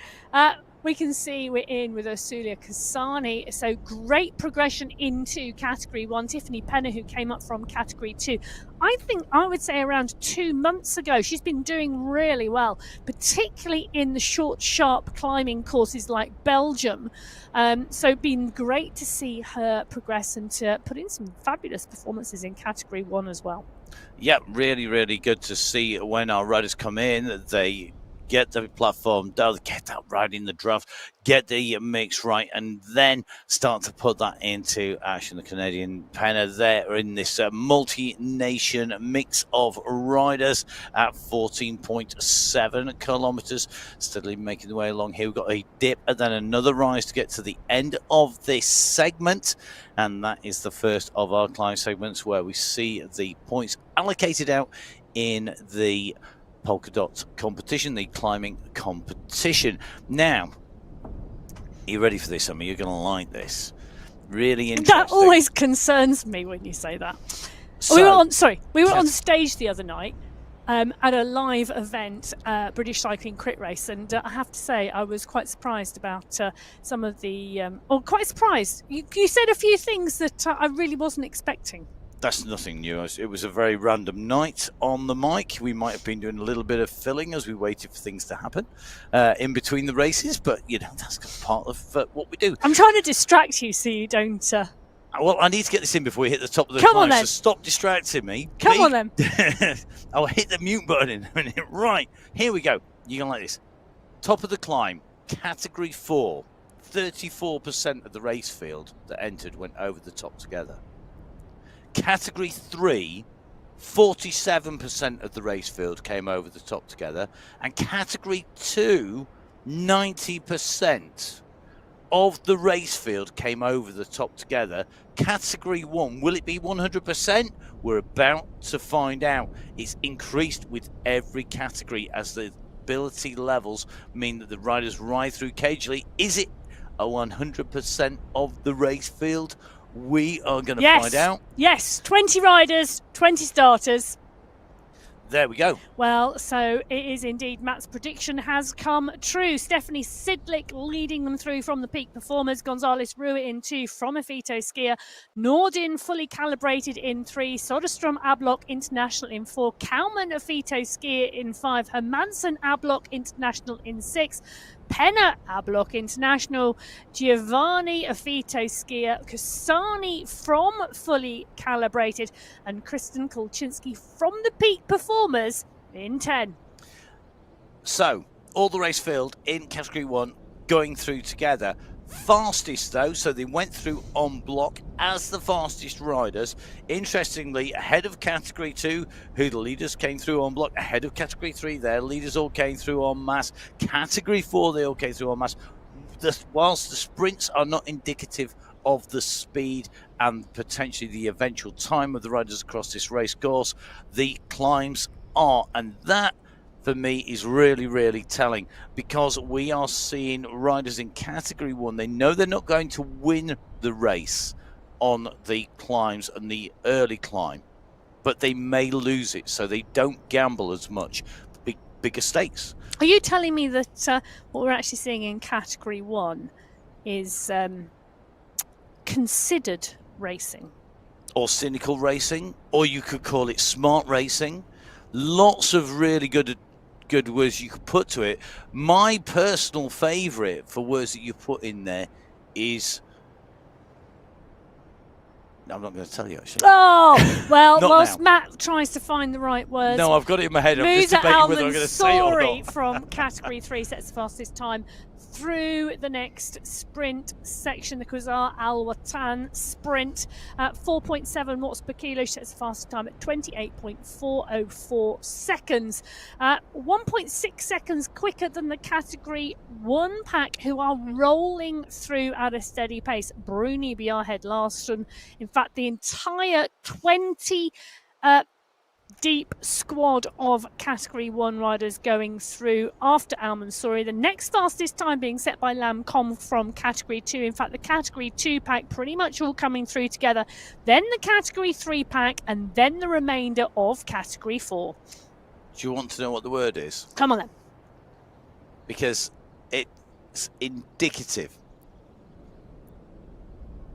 we can see we're in with Ursula Kasani. So great progression into Category 1. Tiffany Penner, who came up from Category 2, I would say around 2 months ago. She's been doing really well, particularly in the short, sharp climbing courses like Belgium. So been great to see her progress and to put in some fabulous performances in Category 1 as well. Yeah, really, really good to see when our riders come in. They get the platform down, get that right in the draft, get the mix right, and then start to put that into action. The Canadian Penner there in this multi-nation mix of riders at 14.7 kilometers, steadily making the way along here. We've got a dip and then another rise to get to the end of this segment, and that is the first of our climb segments where we see the points allocated out in the polka dot competition, the climbing competition. Now, are you ready for this? I mean, you're going to like this. Really interesting. That always concerns me when you say that. So, we were on stage the other night at a live event, British Cycling Crit Race, and I have to say I was quite surprised about some of the, quite surprised. You said a few things that I really wasn't expecting. That's nothing new. It was a very random night on the mic. We might have been doing a little bit of filling as we waited for things to happen in between the races, but that's part of what we do. I'm trying to distract you so you don't. Well, I need to get this in before we hit the top of the Come climb, on then. so stop distracting me. Come on then. I'll hit the mute button in a minute. Right, here we go. You're going to like this. Top of the climb, Category 4. 34% of the race field that entered went over the top together. Category 3, 47% of the race field came over the top together, and category 2, 90% of the race field came over the top together. Category 1, will it be 100%? We're about to find out. It's increased with every category as the ability levels mean that the riders ride through cagely. Is it a 100% of the race field? We are going to find out. Yes, 20 riders, 20 starters. There we go. Well, so it is indeed. Matt's prediction has come true. Stephanie Sidlick leading them through from the peak performers. Gonzalez Ruiz in 2 from Afito Skier. Nordin fully calibrated in 3. Soderstrom Ablock International in 4. Kalman Afito Skier in 5. Hermansen Ablock International in 6. Penna Ablock International, Giovanni Afito Skier, Kusani from Fully Calibrated, and Kristen Kolczynski from the Peak Performers in 10. So, all the race field in Category 1 going through together. Fastest though, so they went through on block as the fastest riders. Interestingly, ahead of Category 2, who the leaders came through on block, ahead of Category 3, their leaders all came through en masse. Category 4, they all came through en masse. Whilst the sprints are not indicative of the speed and potentially the eventual time of the riders across this race course, the climbs are, and that for me is really, really telling, because we are seeing riders in Category 1. They know they're not going to win the race on the climbs and the early climb, but they may lose it, so they don't gamble as much. Bigger stakes. Are you telling me that what we're actually seeing in Category 1 is considered racing? Or cynical racing, or you could call it smart racing. Lots of really good words you could put to it. My personal favourite for words that you put in there is... I'm not going to tell you, actually. Oh, well, whilst now. Matt tries to find the right words. No, I've got it in my head. I'm just debating whether I'm going to say it or not. From Category 3 sets the fastest time through the next sprint section, the Khuzar Al Watan sprint. 4.7 watts per kilo sets the fastest time at 28.404 seconds. 1.6 seconds quicker than the Category 1 pack, who are rolling through at a steady pace. Bruni Bjarhed Larsson. In fact, the entire 20 deep squad of Category 1 riders going through after Al Mansouri. The next fastest time being set by Lam Com from Category 2. In fact, the Category 2 pack pretty much all coming through together. Then the Category 3 pack, and then the remainder of Category 4. Do you want to know what the word is? Come on then. Because it's indicative.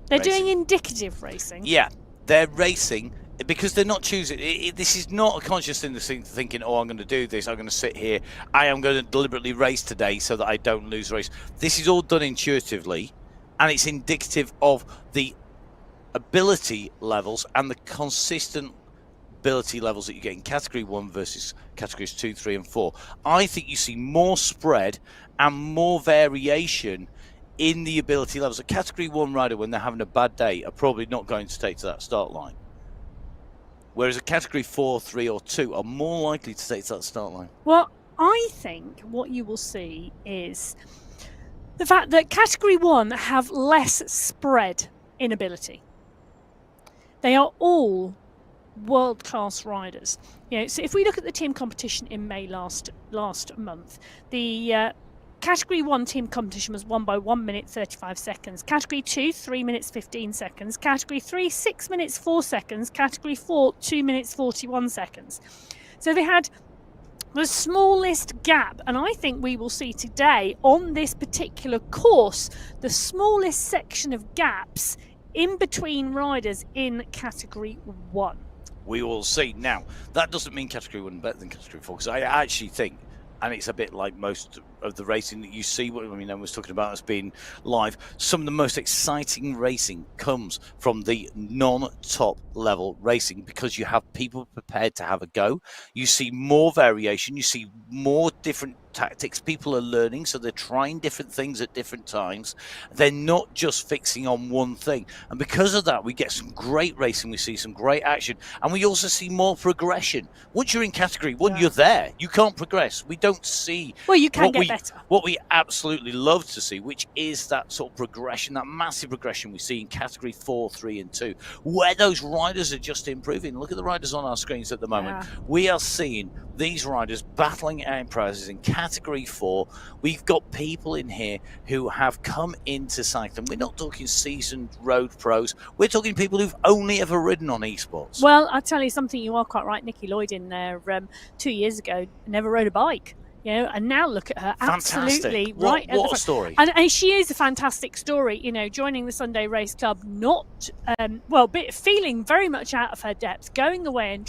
They're racing. doing indicative racing. Yeah, they're racing because they're not choosing. This is not a conscious thing, thinking, oh, I'm going to do this, I'm going to sit here, I am going to deliberately race today so that I don't lose the race. This is all done intuitively, and it's indicative of the ability levels and the consistent ability levels that you get in Category 1 versus Categories 2, 3 and 4. I think you see more spread and more variation in the ability levels. A Category 1 rider, when they're having a bad day, are probably not going to take to that start line. Whereas a Category 4, 3 or 2 are more likely to take to that start line. Well, I think what you will see is the fact that Category 1 have less spread in ability. They are all world-class riders. So if we look at the team competition in May last month, the Category 1 team competition was won by 1 minute 35 seconds. Category 2, 3 minutes 15 seconds. Category 3, 6 minutes 4 seconds. Category 4, 2 minutes 41 seconds. So they had the smallest gap, and I think we will see today on this particular course the smallest section of gaps in between riders in Category 1. We will see. Now, that doesn't mean Category 1 better than Category 4, because I actually think, and it's a bit like most of the racing that you see. I mean, I was talking about us being live. Some of the most exciting racing comes from the non-top level racing because you have people prepared to have a go. You see more variation. You see more different tactics. People are learning, so they're trying different things at different times. They're not just fixing on one thing, and because of that we get some great racing, we see some great action, and we also see more progression. Once you're in category one, you're there, you can't progress. We don't see, well, you can get better. What we absolutely love to see, which is that sort of progression, that massive progression we see in category 4, 3 and 2, where those riders are just improving. Look at the riders on our screens at the moment. We are seeing these riders battling out prizes in category 4. We've got people in here who have come into cycling. We're not talking seasoned road pros. We're talking people who've only ever ridden on esports. Well, I'll tell you something, you are quite right. Nikki Lloyd in there 2 years ago never rode a bike. You know, and now look at her, absolutely right. What a story! And she is a fantastic story. You know, joining the Sunday Race Club, not feeling very much out of her depth, going away and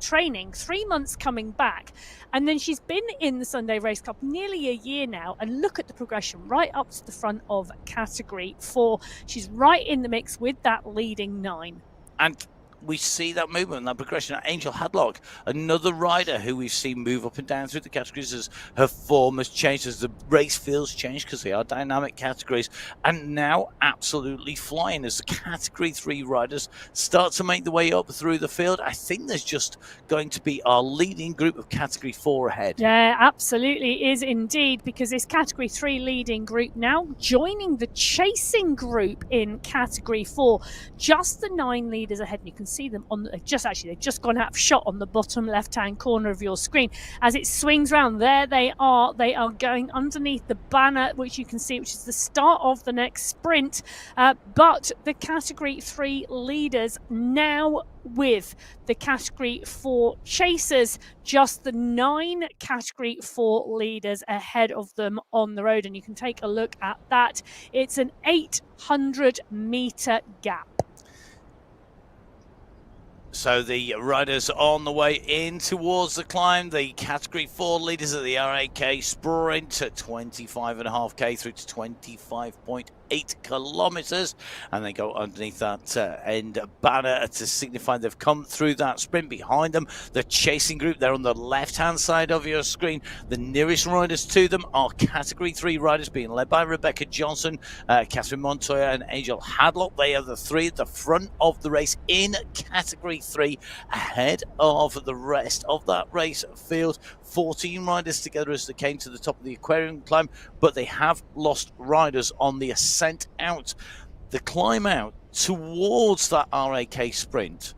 training 3 months, coming back, and then she's been in the Sunday Race Club nearly a year now. And look at the progression right up to the front of category 4. She's right in the mix with that leading 9. And we see that movement and that progression. Angel Hadlock, another rider who we've seen move up and down through the categories as her form has changed, as the race fields change, because they are dynamic categories, and now absolutely flying as the category 3 riders start to make the way up through the field. I think there's just going to be our leading group of category 4 ahead. Yeah, absolutely is indeed, because this category 3 leading group now joining the chasing group in category 4. Just the 9 leaders ahead. You can see them on they've just gone out of shot on the bottom left hand corner of your screen as it swings round. There they are going underneath the banner, which you can see, which is the start of the next sprint, but the category 3 leaders now with the category 4 chasers, just the 9 category 4 leaders ahead of them on the road. And you can take a look at that. It's an 800-meter gap. So the riders on the way in towards the climb. The category 4 leaders of the RAK sprint at 25.5k through to 25.8 kilometers, and they go underneath that end banner to signify they've come through that sprint. Behind them, the chasing group, they're on the left hand side of your screen. The nearest riders to them are category 3 riders being led by Rebecca Johnson, Catherine Montoya and Angel Hadlock. They are the 3 at the front of the race in category 3, ahead of the rest of that race field. 14 riders together as they came to the top of the aquarium climb, but they have lost riders on the ascent out. The climb out towards that RAK sprint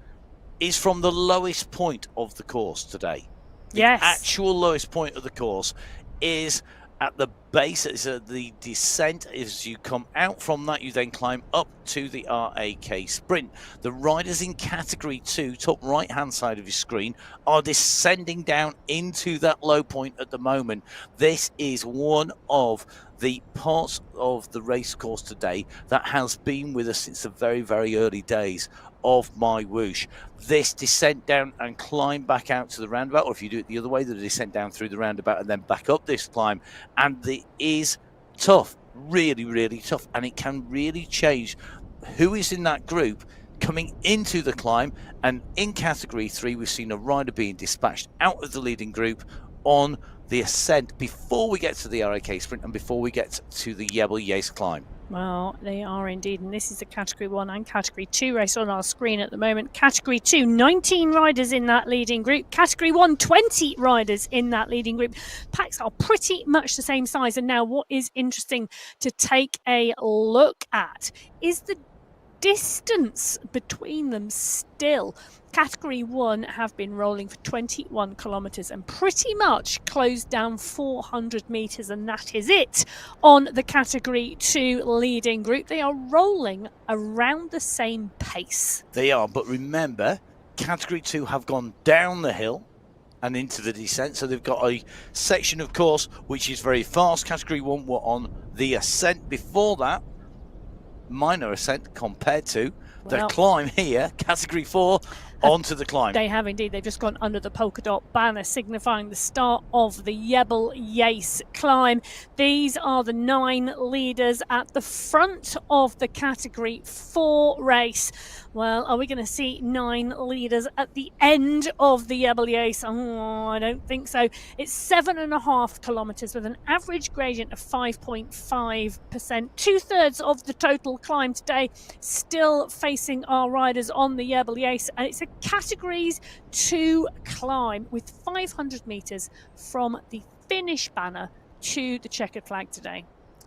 is from the lowest point of the course today. Yes. The actual lowest point of the course is at the base. It's the descent. As you come out from that, you then climb up to the RAK sprint. The riders in category 2, top right hand side of your screen, are descending down into that low point at the moment. This is one of the parts of the race course today that has been with us since the very, very early days of MyWhoosh. This descent down and climb back out to the roundabout, or if you do it the other way, the descent down through the roundabout and then back up this climb, and it is tough, really, really tough, and it can really change who is in that group coming into the climb. And in category 3, we've seen a rider being dispatched out of the leading group on the ascent before we get to the RAK sprint and before we get to the Yebel Yace climb. Well, they are indeed, and this is the category 1 and category 2 race on our screen at the moment. Category 2, 19 riders in that leading group. Category 1, 20 riders in that leading group. Packs are pretty much the same size. And now what is interesting to take a look at is the distance between them still. Category 1 have been rolling for 21 kilometres and pretty much closed down 400 metres, and that is it on the Category 2 leading group. They are rolling around the same pace. They are, but remember, Category 2 have gone down the hill and into the descent, so they've got a section of course which is very fast. Category 1 were on the ascent before that, minor ascent compared to the climb here. Category 4 onto the climb. They have indeed. They've just gone under the polka dot banner, signifying the start of the Jebel Yace climb. These are the 9 leaders at the front of the Category 4 race. Well, are we going to see 9 leaders at the end of the Jebel Yace? Oh, I don't think so. It's 7.5 kilometres with an average gradient of 5.5%. 2/3 of the total climb today still facing our riders on the Jebel Yace, and it's a Categories 2 climb with 500 metres from the finish banner to the checkered flag today.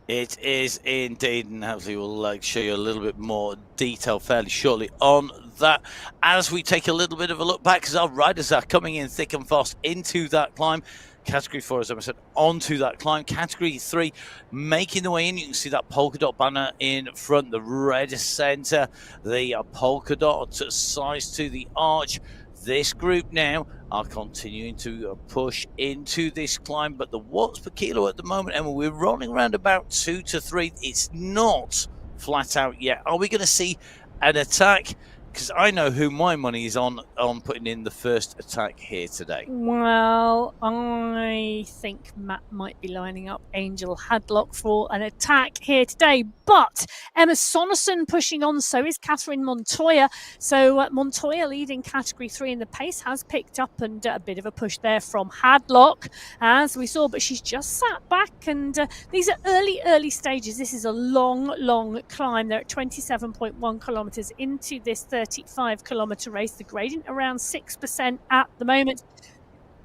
It is indeed, and hopefully we'll show you a little bit more detail fairly shortly on that as we take a little bit of a look back, because our riders are coming in thick and fast into that climb. Category 4, as I said, onto that climb. Category 3 making the way in. You can see that polka dot banner in front, the red centre, the polka dot size to the arch. This group now are continuing to push into this climb, but the watts per kilo at the moment, Emma, we're rolling around about 2 to 3. It's not flat out yet. Are we going to see an attack? Because I know who my money is on putting in the first attack here today. Well, I think Matt might be lining up Angel Hadlock for an attack here today. But Emma Sonnerson pushing on, so is Catherine Montoya. So Montoya leading Category 3, and the pace has picked up, and a bit of a push there from Hadlock, as we saw. But she's just sat back, and these are early stages. This is a long climb. They're at 27.1 kilometres into this 35-kilometre race. The gradient around 6% at the moment.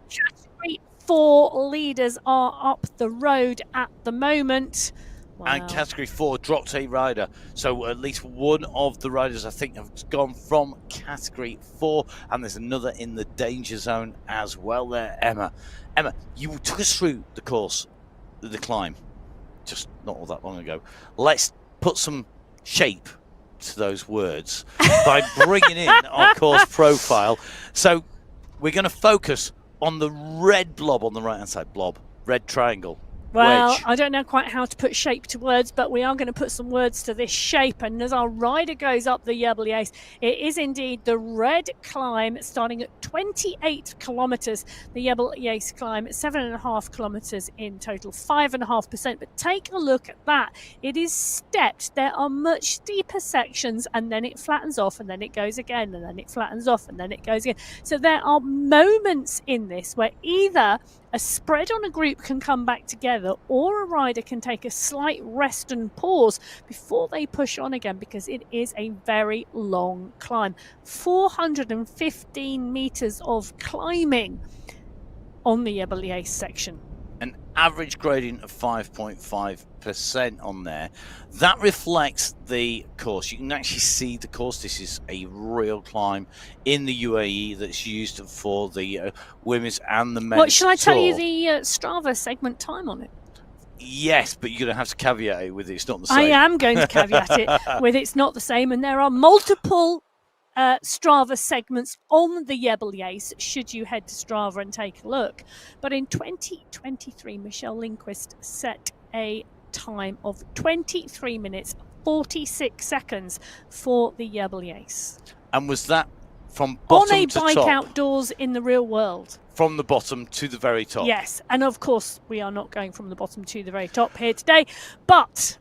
Category 4 leaders are up the road at the moment. Wow. And Category 4 dropped a rider. So at least one of the riders, I think, have gone from Category 4. And there's another in the danger zone as well there, Emma. Emma, you took us through the course, the climb, just not all that long ago. Let's put some shape to those words by bringing in our course profile. So we're going to focus on the red blob on the right-hand side. Blob, red triangle. Well, wedge. I don't know quite how to put shape to words, but we are going to put some words to this shape. And as our rider goes up the Jebel Yace, it is indeed the red climb starting at 28 kilometres. The Jebel Yace climb, 7.5 kilometres in total, 5.5%. But take a look at that. It is stepped. There are much steeper sections, and then it flattens off, and then it goes again, and then it flattens off, and then it goes again. So there are moments in this where either a spread on a group can come back together, or a rider can take a slight rest and pause before they push on again, because it is a very long climb. 415 metres of climbing on the Jebel Yace section. An average gradient of 5.5% on there. That reflects the course. You can actually see the course. This is a real climb in the UAE that's used for the women's and the men's. What shall I tell you tour. the Strava segment time on it? Yes, but you're going to have to caveat it with it's not the same. I am going to caveat it with it's not the same, and there are multiple Strava segments on the Jebel Yace should you head to Strava and take a look. But in 2023, Michelle Lindquist set a time of 23 minutes 46 seconds for the Jebel Yace. And was that from bottom on a to bike top? Outdoors in the real world. From the bottom to the very top? Yes, and of course we are not going from the bottom to the very top here today, but...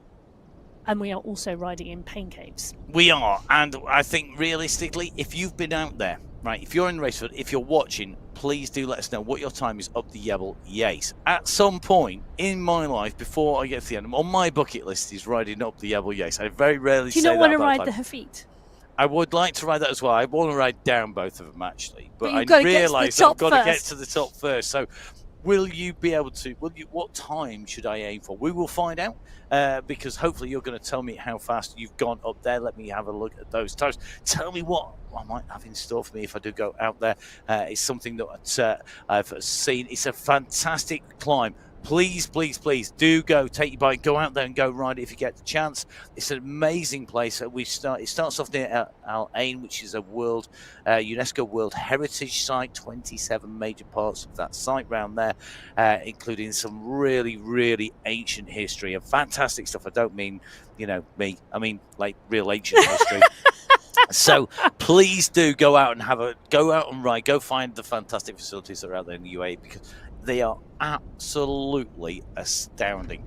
and we are also riding in pain caves. We are, and I think realistically, if you've been out there, right, if you're in Raceford, if you're watching, please do let us know what your time is up the Jebel Yace. At some point in my life, before I get to the end, on my bucket list is riding up the Jebel Yace. I very rarely say that. Do you not want to about ride time. the Hafid? I would like to ride that as well. I want to ride down both of them, actually. But you've I got to get to the realise top I've got to get first. to the top first. So will you be able to, what time should I aim for? We will find out, because hopefully you're going to tell me how fast you've gone up there. Let me have a look at those times. Tell me what I might have in store for me if I do go out there. It's something that I've seen. It's a fantastic climb. Please, please, please do go. Take your bike, go out there and go ride it if you get the chance. It's an amazing place. It starts off near Al Ain, which is a UNESCO World Heritage Site. 27 major parts of that site round there, including some really, really ancient history and fantastic stuff. I don't mean, me. I mean, like, real ancient history. So please do go out and ride. Go find the fantastic facilities that are out there in the UAE, because they are absolutely astounding.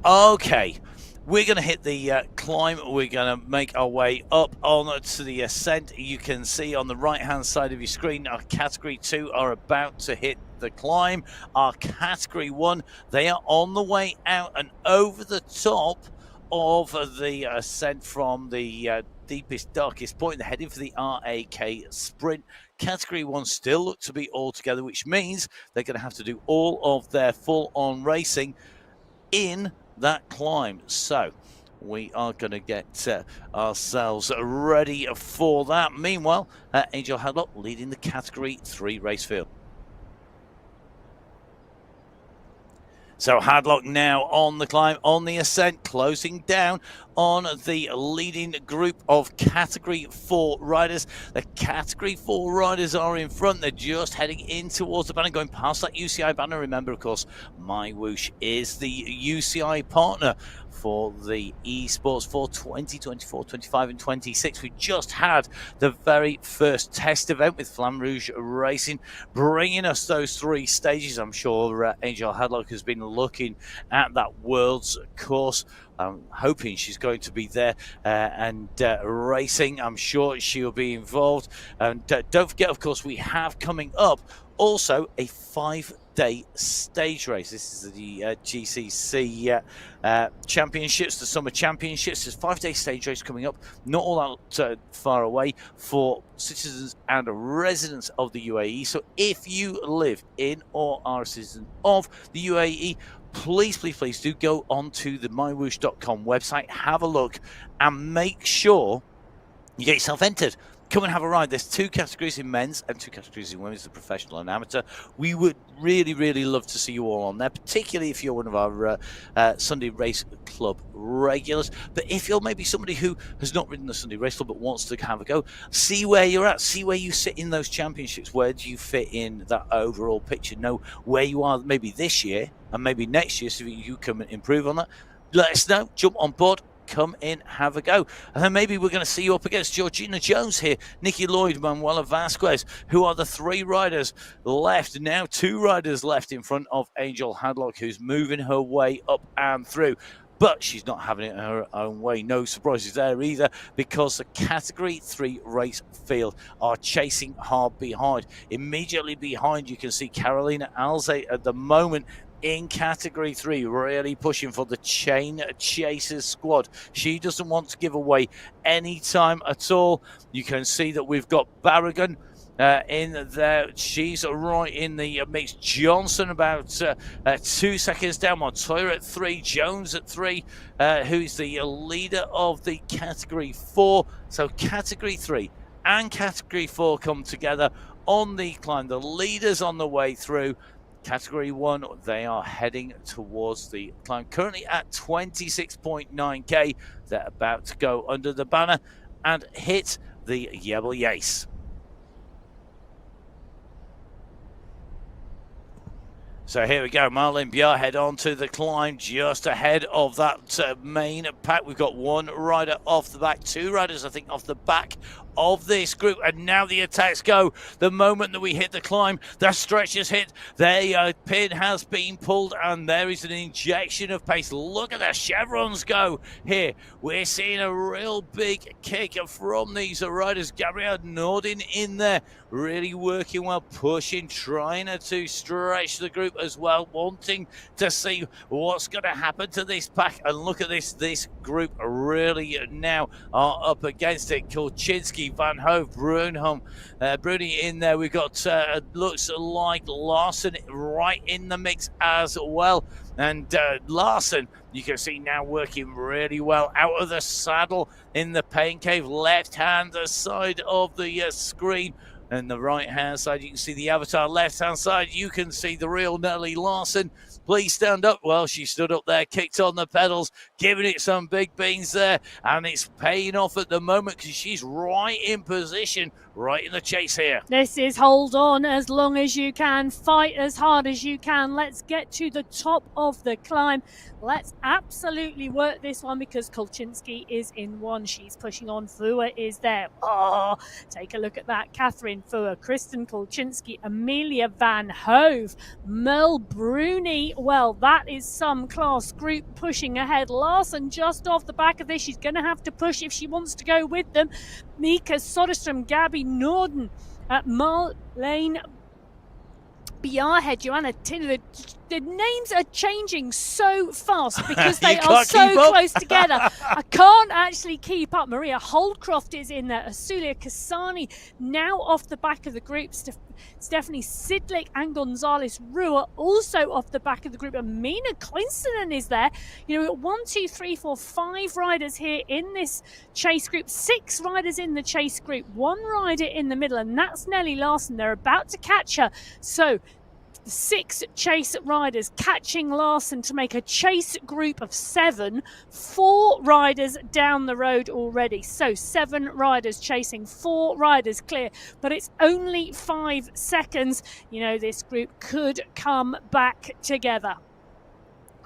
Okay, we're going to hit the climb. We're going to make our way up on to the ascent. You can see on the right-hand side of your screen, our Category 2 are about to hit the climb. Our Category 1, they are on the way out and over the top of the ascent from the deepest, darkest point. They're heading for the RAK Sprint. Category 1 still look to be all together, which means they're going to have to do all of their full-on racing in that climb. So we are going to get ourselves ready for that. Meanwhile, Angel Hadlock leading the Category 3 race field. So Hadlock now on the climb, on the ascent, closing down on the leading group of Category 4 riders. The Category 4 riders are in front. They're just heading in towards the banner, going past that UCI banner. Remember, of course, MyWhoosh is the UCI partner for the esports for 2024, 25 and 26. We just had the very first test event with Flamme Rouge Racing, bringing us those 3 stages. I'm sure Angel Hadlock has been looking at that Worlds course. I'm hoping she's going to be there and racing. I'm sure she'll be involved. And don't forget, of course, we have coming up also a 5-day stage race. This is the GCC championships, the summer championships. There's a 5-day stage race coming up, not all that far away, for citizens and residents of the UAE. So if you live in or are a citizen of the UAE, please do go onto the MyWhoosh.com website, have a look, and make sure you get yourself entered. Come and have a ride. There's 2 categories in men's and 2 categories in women's, the professional and amateur. We would really love to see you all on there, particularly if you're one of our Sunday Race Club regulars. But if you're maybe somebody who has not ridden the Sunday Race Club but wants to have a go, see where you're at, see where you sit in those championships. Where do you fit in that overall picture? Know where you are maybe this year and maybe next year, so you can improve on that. Let us know. Jump on board. Come in, have a go. And then maybe we're going to see you up against Georgina Jones here, Nikki Lloyd, Manuela Vasquez, who are the 3 riders left. Now 2 riders left in front of Angel Hadlock, who's moving her way up and through. But she's not having it her own way. No surprises there either, because the Category 3 race field are chasing hard behind. Immediately behind, you can see Carolina Alze at the moment in Category 3, really pushing for the Chain Chasers squad. She doesn't want to give away any time at all. You can see that we've got Barragan in there. She's right in the mix. Johnson about 2 seconds down. Montoya at 3. Jones at 3, who's the leader of the Category 4. So Category 3 and Category 4 come together on the climb. The leaders on the way through. Category 1, they are heading towards the climb, currently at 26.9k. They're about to go under the banner and hit the Yebel Yace. So here we go, Marlin Bjar head on to the climb, just ahead of that main pack. We've got 1 rider off the back, 2 riders, I think, off the back of this group, and now the attacks go. The moment that we hit the climb, the stretch is hit, the pin has been pulled, and there is an injection of pace. Look at the chevrons go here. We're seeing a real big kick from these riders. Gabrielle Nordin in there, really working well, pushing, trying to stretch the group as well, wanting to see what's going to happen to this pack. And look at this group really now are up against it. Kulczynski, Van Hove, Bruni in there. We've got looks like Larson right in the mix as well. And Larson, you can see now working really well out of the saddle in the pain cave, left hand side of the screen. And the right-hand side, you can see the avatar. Left-hand side, you can see the real Nellie Larson. Please stand up. Well, she stood up there, kicked on the pedals, giving it some big beans there. And it's paying off at the moment because she's right in position, right in the chase here. This is hold on as long as you can, fight as hard as you can. Let's get to the top of the climb. Let's absolutely work this one because Kolchinsky is in one. She's pushing on. Fua is there. Oh, take a look at that. Catherine Fua, Kristen Kolchinsky, Amelia Van Hove, Merle Bruni. Well, that is some class group pushing ahead. Larson just off the back of this. She's going to have to push if she wants to go with them. Mika Soderstrom, Gabby Norden, Marlene Bjarhead, Joanna Tinner. The names are changing so fast because they are so close together. I can't actually keep up. Maria Holdcroft is in there. Asulia Kasani now off the back of the group. Stephanie Sidlick and Gonzalez Rua also off the back of the group. And Mina Koinstinen is there. You know, 1, 2, 3, 4, 5 riders here in this chase group. 6 riders in the chase group. 1 rider in the middle, and that's Nellie Larson. They're about to catch her. So 6 chase riders catching Larson to make a chase group of 7. 4 riders down the road already. So 7 riders chasing, 4 riders clear. But it's only 5 seconds. You know, this group could come back together.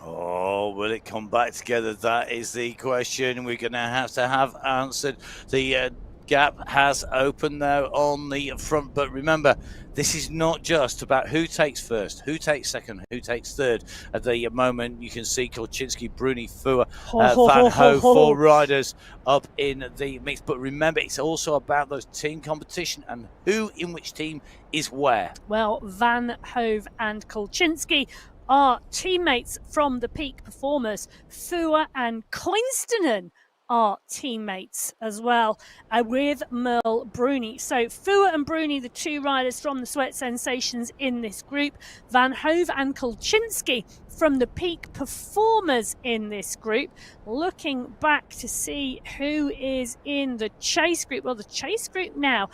Oh, will it come back together? That is the question we're going to have answered. The gap has opened now on the front, but remember, this is not just about who takes first, who takes second, who takes third. At the moment, you can see Kolchinsky, Bruni, Fua, Van Hove, 4 riders up in the mix. But remember, it's also about those team competition and who in which team is where. Well, Van Hove and Kolchinsky are teammates from the Peak Performers. Fua and Koinstinen are teammates as well with Merle Bruni. So Fua and Bruni, the 2 riders from the Sweat Sensations in this group. Van Hove and Kolchinsky from the Peak Performers in this group. Looking back to see who is in the chase group. Well, the chase group now,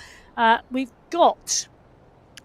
we've got...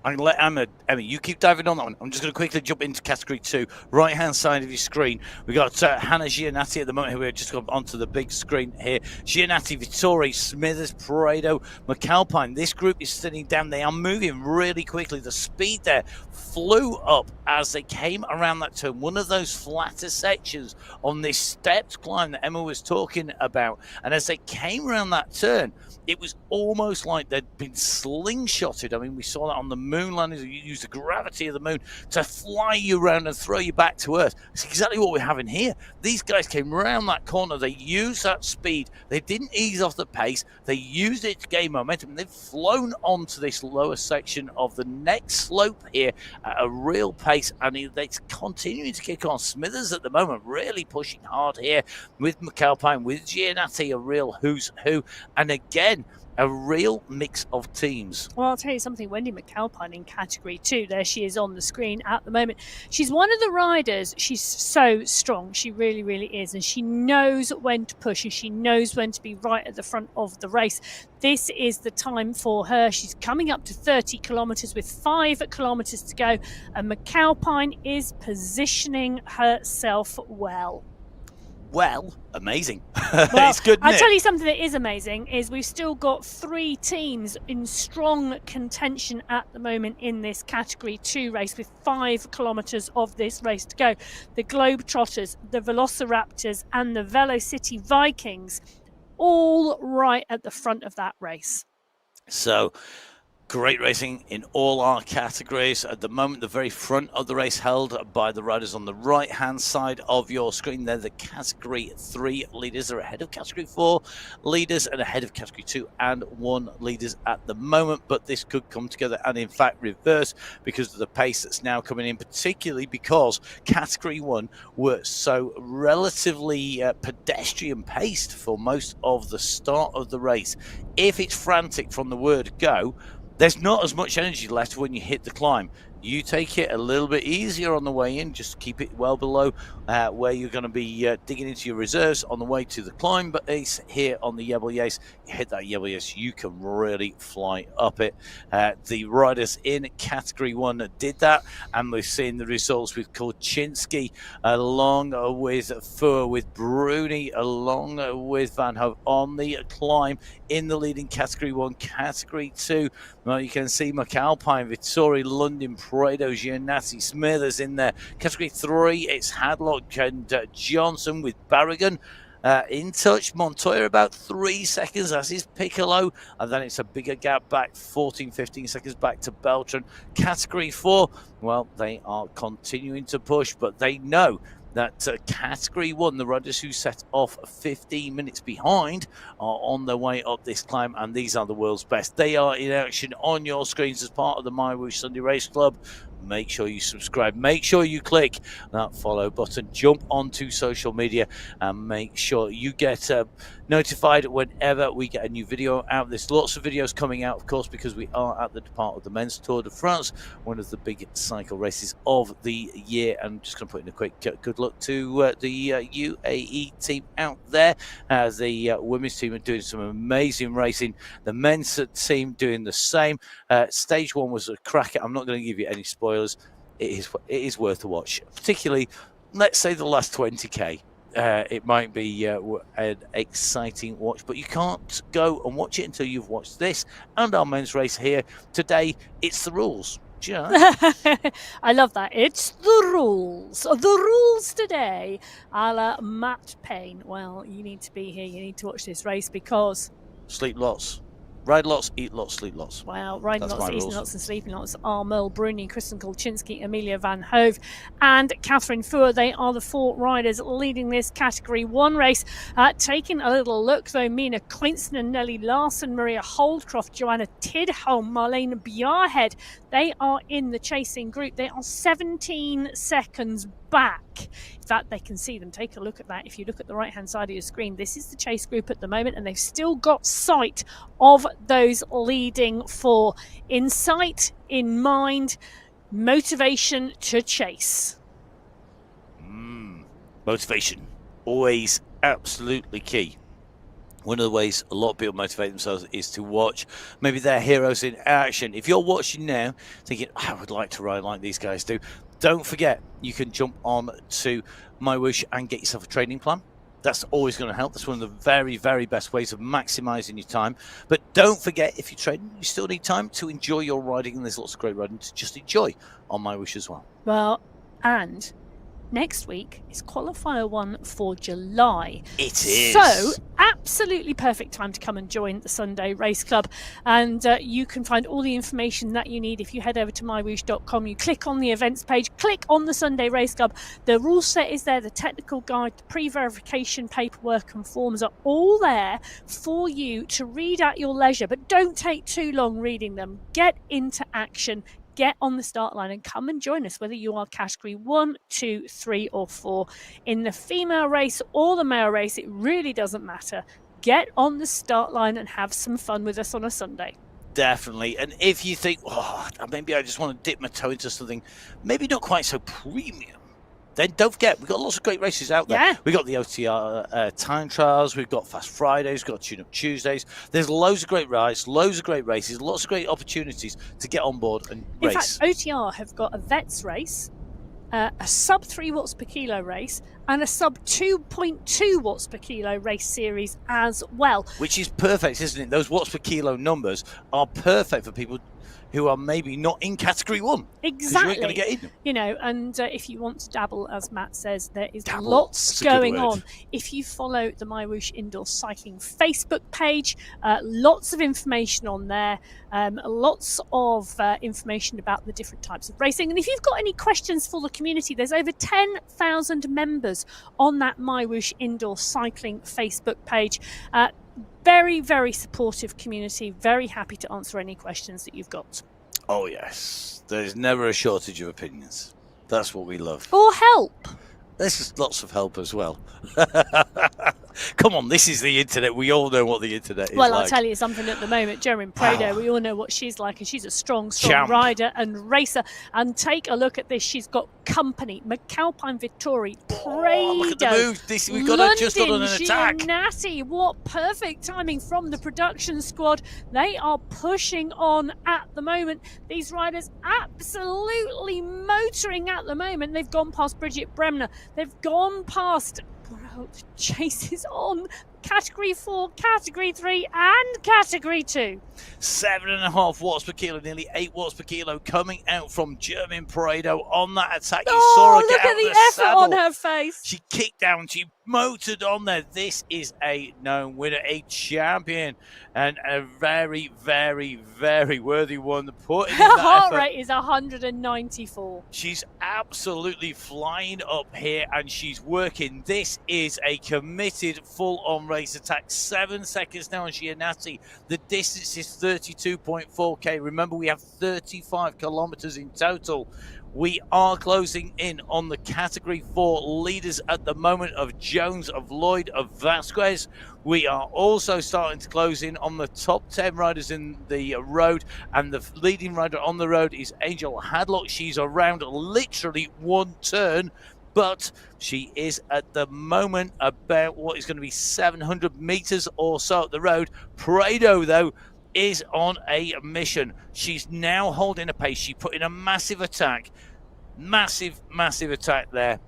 I'm going to let Emma, you keep diving on that one. I'm just going to quickly jump into category 2. Right-hand side of your screen, we've got Hannah Giannatti at the moment, who we're just going onto the big screen here. Giannatti, Vittori, Smithers, Paredo, McAlpine. This group is sitting down. They are moving really quickly. The speed there flew up as they came around that turn. One of those flatter sections on this stepped climb that Emma was talking about. And as they came around that turn, it was almost like they'd been slingshotted. I mean, we saw that on the moon landings. You use the gravity of the moon to fly you around and throw you back to Earth. It's exactly what we're having here. These guys came around that corner. They used that speed. They didn't ease off the pace. They used it to gain momentum. And they've flown onto this lower section of the next slope here at a real pace. And they're continuing to kick on. Smithers at the moment really pushing hard here with McAlpine, with Giannatti, a real who's who. And again, a real mix of teams. Well, I'll tell you something, Wendy McAlpine in category 2, there she is on the screen at the moment. She's one of the riders, she's so strong, she really, really is, and she knows when to push and she knows when to be right at the front of the race. This is the time for her. She's coming up to 30 kilometres with 5 kilometres to go, and McAlpine is positioning herself well. Well, amazing. Well, it's good. I'll tell you something that is amazing is we've still got 3 teams in strong contention at the moment in this category 2 race with 5 kilometres of this race to go. The Globetrotters, the Velociraptors and the Velocity Vikings all right at the front of that race. So great racing in all our categories. At the moment, the very front of the race held by the riders on the right-hand side of your screen. They're the Category 3 leaders. They're ahead of Category 4 leaders and ahead of Category 2 and 1 leaders at the moment. But this could come together and, in fact, reverse because of the pace that's now coming in, particularly because Category 1 were so relatively pedestrian-paced for most of the start of the race. If it's frantic from the word go, there's not as much energy left when you hit the climb. You take it a little bit easier on the way in. Just keep it well below where you're going to be digging into your reserves on the way to the climb base here on the Yebel Yace. You hit that Yebel Yace, you can really fly up it. The riders in Category 1 did that, and we've seen the results with Kolczynski along with Fur, with Bruni, along with Van Hove on the climb in the leading Category 1. Category 2, well, you can see McAlpine, Vittori, London, Prado, Giannatti, Smithers in there. Category 3, it's Hadlock and Johnson with Barragan. In touch, Montoya about 3 seconds, as is Piccolo, and then it's a bigger gap back, 14-15 seconds back to Beltran. Category 4, well, they are continuing to push, but they know that Category 1, the riders who set off 15 minutes behind, are on their way up this climb, and these are the world's best. They are in action on your screens as part of the MyWhoosh Sunday Race Club. Make sure you subscribe. Make sure you click that follow button. Jump onto social media and make sure you get notified whenever we get a new video out. There's lots of videos coming out, of course, because we are at the depart of the Men's Tour de France, one of the big cycle races of the year. And I'm just going to put in a quick good luck to the UAE team out there. The women's team are doing some amazing racing. The men's team doing the same. Stage 1 was a cracker. I'm not going to give you any spoilers. It is worth a watch, particularly, let's say, the last 20k. It might be an exciting watch, but you can't go and watch it until you've watched this and our men's race here today. It's the rules. I love that. It's the rules. The rules today, a la Matt Payne. Well, you need to be here. You need to watch this race because sleep lots. Ride lots, eat lots, sleep lots. Wow, riding That's lots, eating rules. lots and sleeping lots are Merle Bruni, Kristen Kolczynski, Amelia Van Hove and Catherine Fur. They are the 4 riders leading this Category 1 race. Taking a little look though, Mina Quinston and Nellie Larson, Maria Holdcroft, Joanna Tidholm, Marlene Bjarhead, they are in the chasing group. They are 17 seconds back. In fact, they can see them. Take a look at that. If you look at the right hand side of your screen, this is the chase group at the moment, and they've still got sight of those leading 4. In sight, in mind, motivation to chase. Motivation, always absolutely key. One of the ways a lot of people motivate themselves is to watch maybe their heroes in action. If you're watching now thinking, I would like to ride like these guys do, don't forget you can jump on to MyWhoosh and get yourself a training plan. That's always going to help. That's one of the very, very best ways of maximizing your time. But don't forget, if you're training, you still need time to enjoy your riding, and there's lots of great riding to just enjoy on MyWhoosh as well. Well, and next week is qualifier 1 for July. It is. So, absolutely perfect time to come and join the Sunday Race Club. And you can find all the information that you need if you head over to mywhoosh.com. You click on the events page, click on the Sunday Race Club. The rule set is there, the technical guide, the pre-verification paperwork and forms are all there for you to read at your leisure. But don't take too long reading them. Get into action. Get on the start line and come and join us, whether you are Category 1, 2, 3 or 4. In the female race or the male race, it really doesn't matter. Get on the start line and have some fun with us on a Sunday. Definitely. And if you think, oh, maybe I just want to dip my toe into something maybe not quite so premium, then don't forget, we've got lots of great races out there. Yeah. We've got the OTR time trials, we've got Fast Fridays, we've got Tune-Up Tuesdays. There's loads of great rides, loads of great races, lots of great opportunities to get on board and In race. fact, OTR have got a vets race, a sub 3 watts per kilo race, and a sub 2.2 watts per kilo race series as well. Which is perfect, isn't it? Those watts per kilo numbers are perfect for people who are maybe not in Category 1. Exactly. You ain't going to get in them. You know, and if you want to dabble, as Matt says, there is Dabble. lots That's a good going word. on. If you follow the MyWhoosh Indoor Cycling Facebook page, lots of information on there, lots of information about the different types of racing. And if you've got any questions for the community, there's over 10,000 members on that MyWhoosh Indoor Cycling Facebook page. Very, very supportive community. Very happy to answer any questions that you've got. Oh, yes. There's never a shortage of opinions. That's what we love. Or help. There's just lots of help as well. Come on, this is the internet. We all know what the internet is Well, like. I'll tell you something at the moment. Jeremy Prado, we all know what she's like, and she's a strong Champ. rider and racer. And take a look at this. She's got company. McAlpine Vittori, Prado. Look at the move. We've got her just on an attack. Giannatti. What perfect timing from the production squad. They are pushing on at the moment. These riders absolutely motoring at the moment. They've gone past Bridget Bremner. They've gone past... Well, the chase is on. Category 4, Category 3 and Category 2. 7.5 watts per kilo, nearly 8 watts per kilo coming out from German Prado on that attack. You saw her look get at out the the effort saddle. on her face. She kicked down, she motored on there. This is a known winner, a champion, and a very, very, very worthy one. Putting in Her that heart effort. rate is 194. She's absolutely flying up here and she's working. This is a committed full-on race attack. 7 seconds now on Giannatti. The distance is 32.4k. Remember, we have 35 kilometers in total. We are closing in on the Category 4 leaders at the moment of Jones, of Lloyd, of Vasquez. We are also starting to close in on the top 10 riders in the road, and the leading rider on the road is Angel Hadlock. She's around literally one turn, but she is at the moment about what is going to be 700 meters or so up the road. Prado, though, is on a mission. She's now holding a pace. She put in a massive attack. Massive attack there.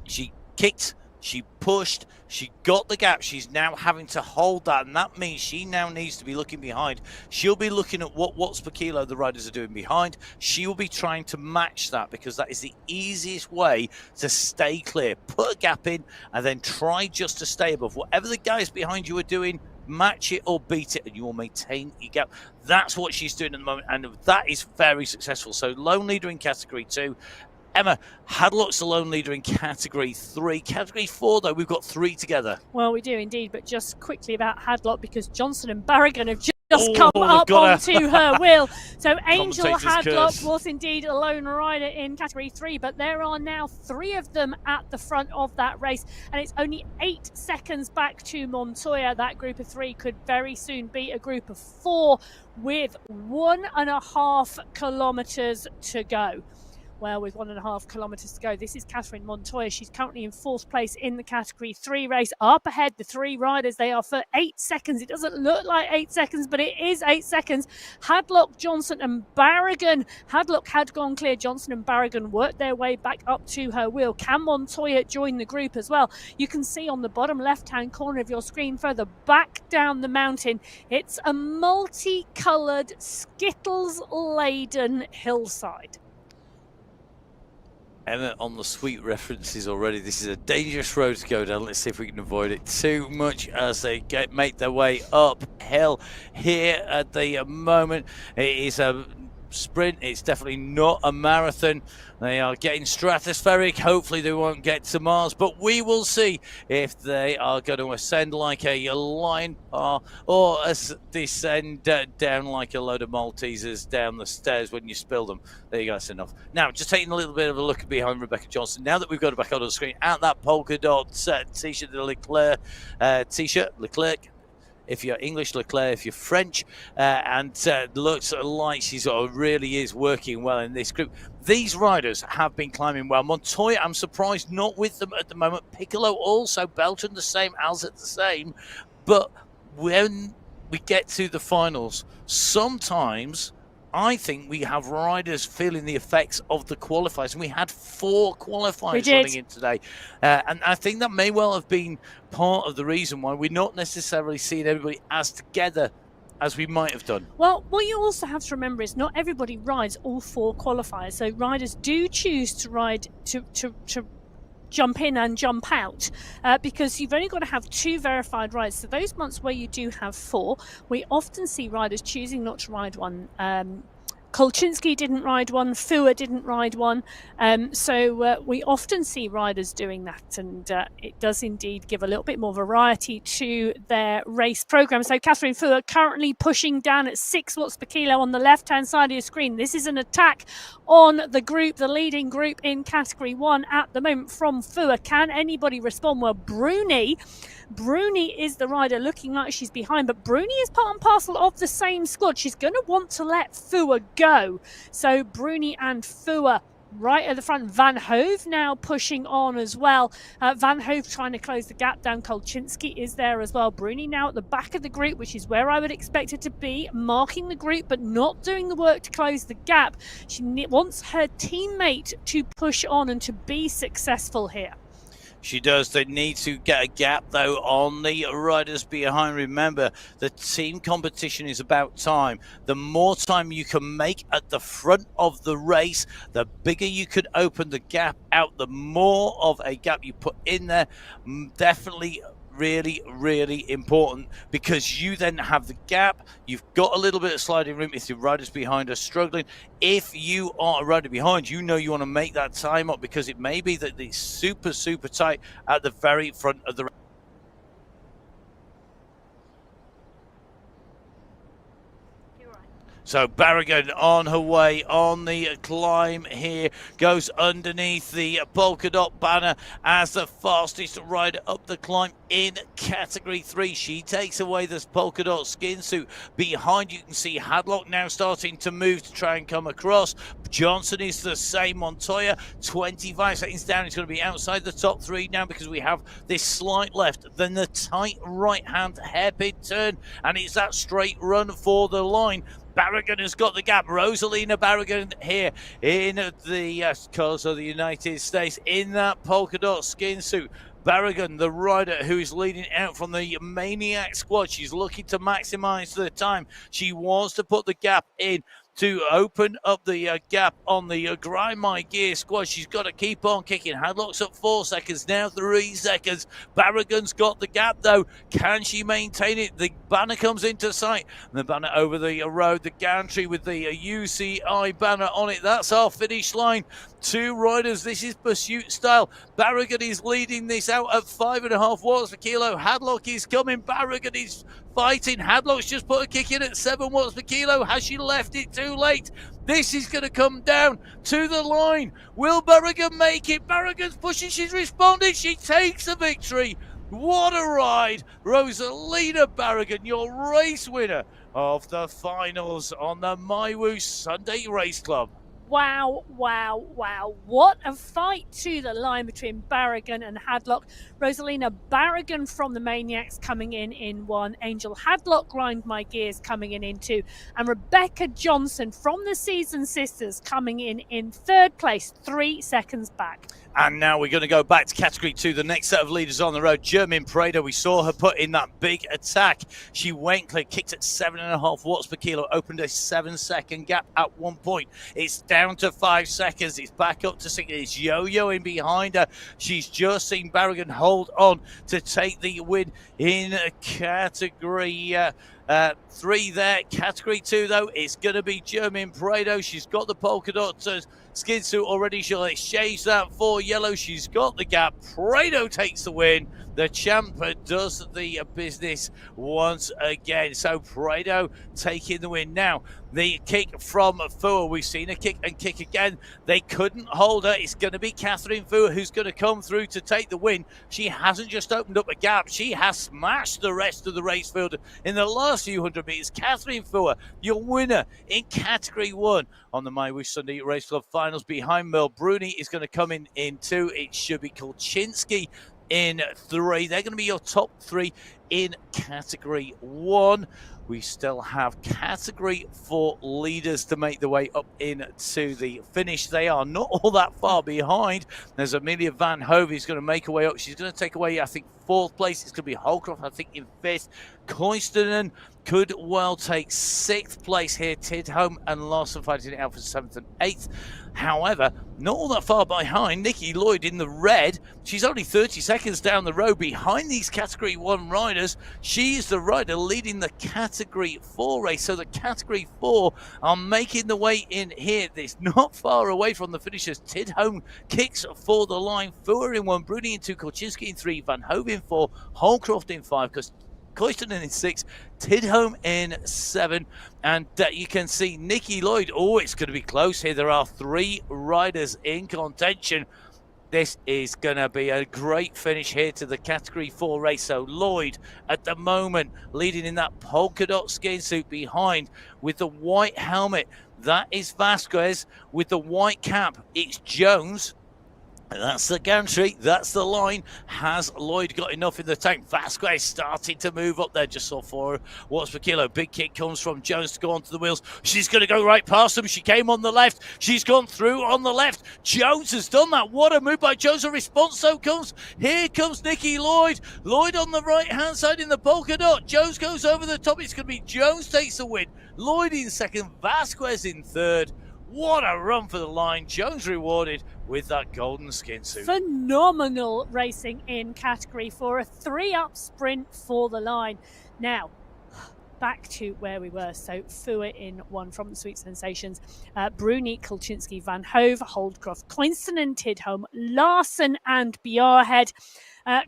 She kicked, she pushed, she got the gap. She's now having to hold that, and that means she now needs to be looking behind. She'll be looking at what watts per kilo the riders are doing behind. She will be trying to match that, because that is the easiest way to stay clear. Put a gap in and then try just to stay above. Whatever the guys behind you are doing, match it or beat it, and you will maintain your gap. That's what she's doing at the moment, and that is very successful. So lone leader in Category 2. Emma Hadlock's the lone leader in Category 3. Category 4, though, we've got 3 together. Well, we do indeed, but just quickly about Hadlock, because Johnson and Barragan have just come up onto her wheel. So Angel Hadlock was indeed a lone rider in Category 3, but there are now 3 of them at the front of that race, and it's only 8 seconds back to Montoya. That group of 3 could very soon be a group of 4 with 1.5 kilometres to go. Well, with 1.5 kilometres to go, this is Catherine Montoya. She's currently in 4th place in the Category 3 race. Up ahead, the 3 riders, they are for 8 seconds. It doesn't look like 8 seconds, but it is 8 seconds. Hadlock, Johnson and Barragan. Hadlock had gone clear. Johnson and Barragan worked their way back up to her wheel. Can Montoya join the group as well? You can see on the bottom left-hand corner of your screen, further back down the mountain, it's a multicoloured, Skittles-laden hillside. Emma on the sweet references already. This is a dangerous road to go down. Let's see if we can avoid it too much as they make their way uphill here at the moment. It is a sprint. It's definitely not a marathon. They are getting stratospheric. Hopefully they won't get to Mars, but we will see if they are going to ascend like a lion or descend down like a load of Maltesers down the stairs when you spill them. There you go, that's enough. Now, just taking a little bit of a look behind Rebecca Johnson. Now that we've got her back on the screen, at that polka dot t-shirt, the Leclerc t-shirt, Leclerc. If you're English, Leclerc. If you're French, and looks like she sort of really is working well in this group. These riders have been climbing well. Montoya, I'm surprised, not with them at the moment. Piccolo also, Belton the same, Alzat the same. But when we get to the finals, sometimes I think we have riders feeling the effects of the qualifiers, and we had 4 qualifiers running in today, and I think that may well have been part of the reason why we're not necessarily seeing everybody as together as we might have done. Well, what you also have to remember is not everybody rides all 4 qualifiers, so riders do choose to ride to jump in and jump out, because you've only got to have 2 verified rides. So those months where you do have 4, we often see riders choosing not to ride one Kolczynski didn't ride one, Fua didn't ride one, so we often see riders doing that, and it does indeed give a little bit more variety to their race programme. So Catherine Fua currently pushing down at 6 watts per kilo on the left-hand side of your screen. This is an attack on the group, the leading group in Category 1 at the moment from Fua. Can anybody respond? Well, Bruni is the rider looking like she's behind, but Bruni is part and parcel of the same squad. She's going to want to let Fua go. So Bruni and Fua right at the front. Van Hove now pushing on as well. Van Hove trying to close the gap down. Kolczynski is there as well. Bruni now at the back of the group, which is where I would expect her to be, marking the group but not doing the work to close the gap. She wants her teammate to push on and to be successful here. She does. They need to get a gap, though, on the riders behind. Remember, the team competition is about time. The more time you can make at the front of the race, the bigger you can open the gap out, the more of a gap you put in there. Definitely really important, because you then have the gap. You've got a little bit of sliding room if your riders behind are struggling. If you are a rider behind, you know you want to make that time up, because it may be that it's super tight at the very front of the race. So Barragan on her way on the climb here, goes underneath the polka dot banner as the fastest rider up the climb in Category 3. She takes away this polka dot skin suit. Behind you can see Hadlock now starting to move to try and come across. Johnson is the same. Montoya 25 seconds down. It's going to be outside the top 3 now, because we have this slight left, then the tight right hand hairpin turn, and it's that straight run for the line. Barragan has got the gap. Rosalina Barragan here in the colours of the United States in that polka dot skin suit. Barragan, the rider who is leading out from the Maniac squad. She's looking to maximise the time. She wants to put the gap in to open up the gap on the Grind My Gear squad. She's got to keep on kicking. Hadlock's up 4 seconds, now 3 seconds. Barragan's got the gap, though. Can she maintain it? The banner comes into sight. The banner over the road, the gantry with the UCI banner on it. That's our finish line. 2 riders. This is pursuit style. Barragan is leading this out at 5.5 watts per kilo. Hadlock is coming. Barragan is fighting. Hadlock's just put a kick in at 7 watts per kilo. Has she left it too late? This is going to come down to the line. Will Barragan make it? Barragan's pushing. She's responded. She takes the victory. What a ride. Rosalina Barragan, your race winner of the finals on the MyWhoosh Sunday Race Club. Wow. What a fight to the line between Barragan and Hadlock. Rosalina Barragan from the Maniacs coming in 1. Angel Hadlock, Grind My Gears, coming in 2. And Rebecca Johnson from the Season Sisters coming in 3rd place, 3 seconds back. And now we're going to go back to Category 2, the next set of leaders on the road. Germaine Prado, we saw her put in that big attack. She went clear, kicked at 7.5 watts per kilo, opened a 7-second gap at one point. It's down to 5 seconds. It's back up to 6. It's yo-yoing behind her. She's just seen Barragan hold on to take the win in Category 3 there. Category 2, though, it's going to be Germaine Prado. She's got the polka dot skin suit already. She'll exchange that for yellow. She's got the gap. Prado takes the win. The champ does the business once again. So Prado taking the win. Now, the kick from Fua. We've seen a kick and kick again. They couldn't hold her. It's going to be Catherine Fua who's going to come through to take the win. She hasn't just opened up a gap. She has smashed the rest of the race field in the last few hundred meters. Catherine Fua, your winner in Category 1 on the MyWhoosh Sunday Race Club finals. Behind Mel Bruni is going to come in 2. It should be Kolczynski in 3. They're going to be your top 3 in Category 1. We still have Category 4 leaders to make the way up into the finish. They are not all that far behind. There's Amelia Van Hove who's going to make her way up. She's going to take away, I think, 4th place. It's going to be Holcroft, I think, in 5th. Koistonen could well take 6th place here. Tidholm and Larson fighting it out for 7th and 8th. However, not all that far behind. Nikki Lloyd in the red. She's only 30 seconds down the road behind these Category 1 riders. riders. She's the rider leading the Category 4 race. So the Category 4 are making the way in here. It's not far away from the finishers. Tidholm kicks for the line. Fuhr in 1, Bruni in 2, Kolczynski in 3, Van Hove in 4, Holcroft in 5, because Koistonen in 6, Tidholm in 7, and you can see Nikki Lloyd. Oh, it's going to be close here. There are 3 riders in contention. This is going to be a great finish here to the Category 4 race. So Lloyd at the moment leading in that polka dot skiing suit behind with the white helmet. That is Vasquez. With the white cap, it's Jones. That's the gantry, that's the line. Has Lloyd got enough in the tank? Vasquez starting to move up there, just saw 4 watts per kilo. Big kick comes from Jones to go onto the wheels. She's going to go right past them. She came on the left. She's gone through on the left. Jones has done that. What a move by Jones. A response so comes. Here comes Nikki Lloyd. Lloyd on the right-hand side in the polka dot. Jones goes over the top. It's going to be Jones takes the win. Lloyd in second. Vasquez in third. What a run for the line. Jones rewarded with that golden skin suit. Phenomenal racing in Category 4. A 3-up sprint for the line. Now, back to where we were. So Fuhr in 1 from the Sweet Sensations. Bruni, Kolczynski, Van Hove, Holdcroft, Koistonen, Tidholm, Larson and Bjarhead.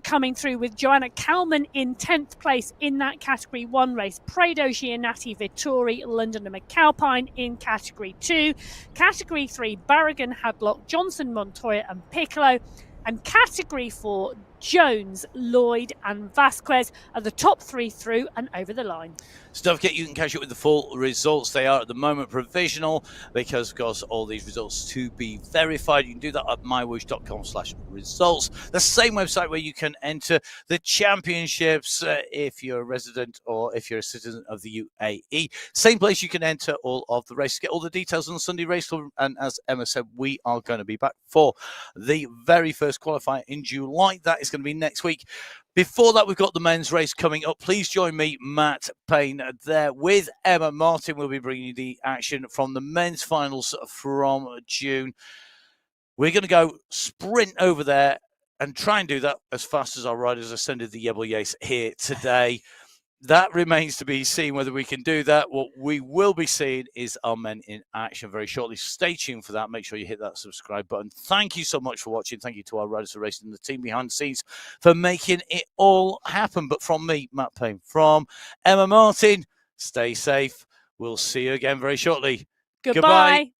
Coming through with Joanna Kalman in 10th place in that Category 1 race. Prado, Giannatti, Vittori, London and McAlpine in Category 2. Category 3, Barragan, Hadlock, Johnson, Montoya and Piccolo. And Category 4, Jones, Lloyd and Vasquez are the top 3 through and over the line. So don't forget, you can catch up with the full results. They are at the moment provisional because, of course, all these results to be verified. You can do that at mywhoosh.com/results. The same website where you can enter the championships if you're a resident or if you're a citizen of the UAE. Same place you can enter all of the races. Get all the details on the Sunday race club. And as Emma said, we are going to be back for the very first qualifier in July. That is going to be next week. Before that, we've got the men's race coming up. Please join me, Matt Payne, there with Emma Martin. We'll be bringing you the action from the men's finals from June. We're going to go sprint over there and try and do that as fast as our riders ascended the Jebel Yais here today. That remains to be seen whether we can do that. What we will be seeing is our men in action very shortly. Stay tuned for that. Make sure you hit that subscribe button. Thank you so much for watching. Thank you to our riders for racing and the team behind the scenes for making it all happen. But from me, Matt Payne, from Emma Martin, stay safe. We'll see you again very shortly. Goodbye.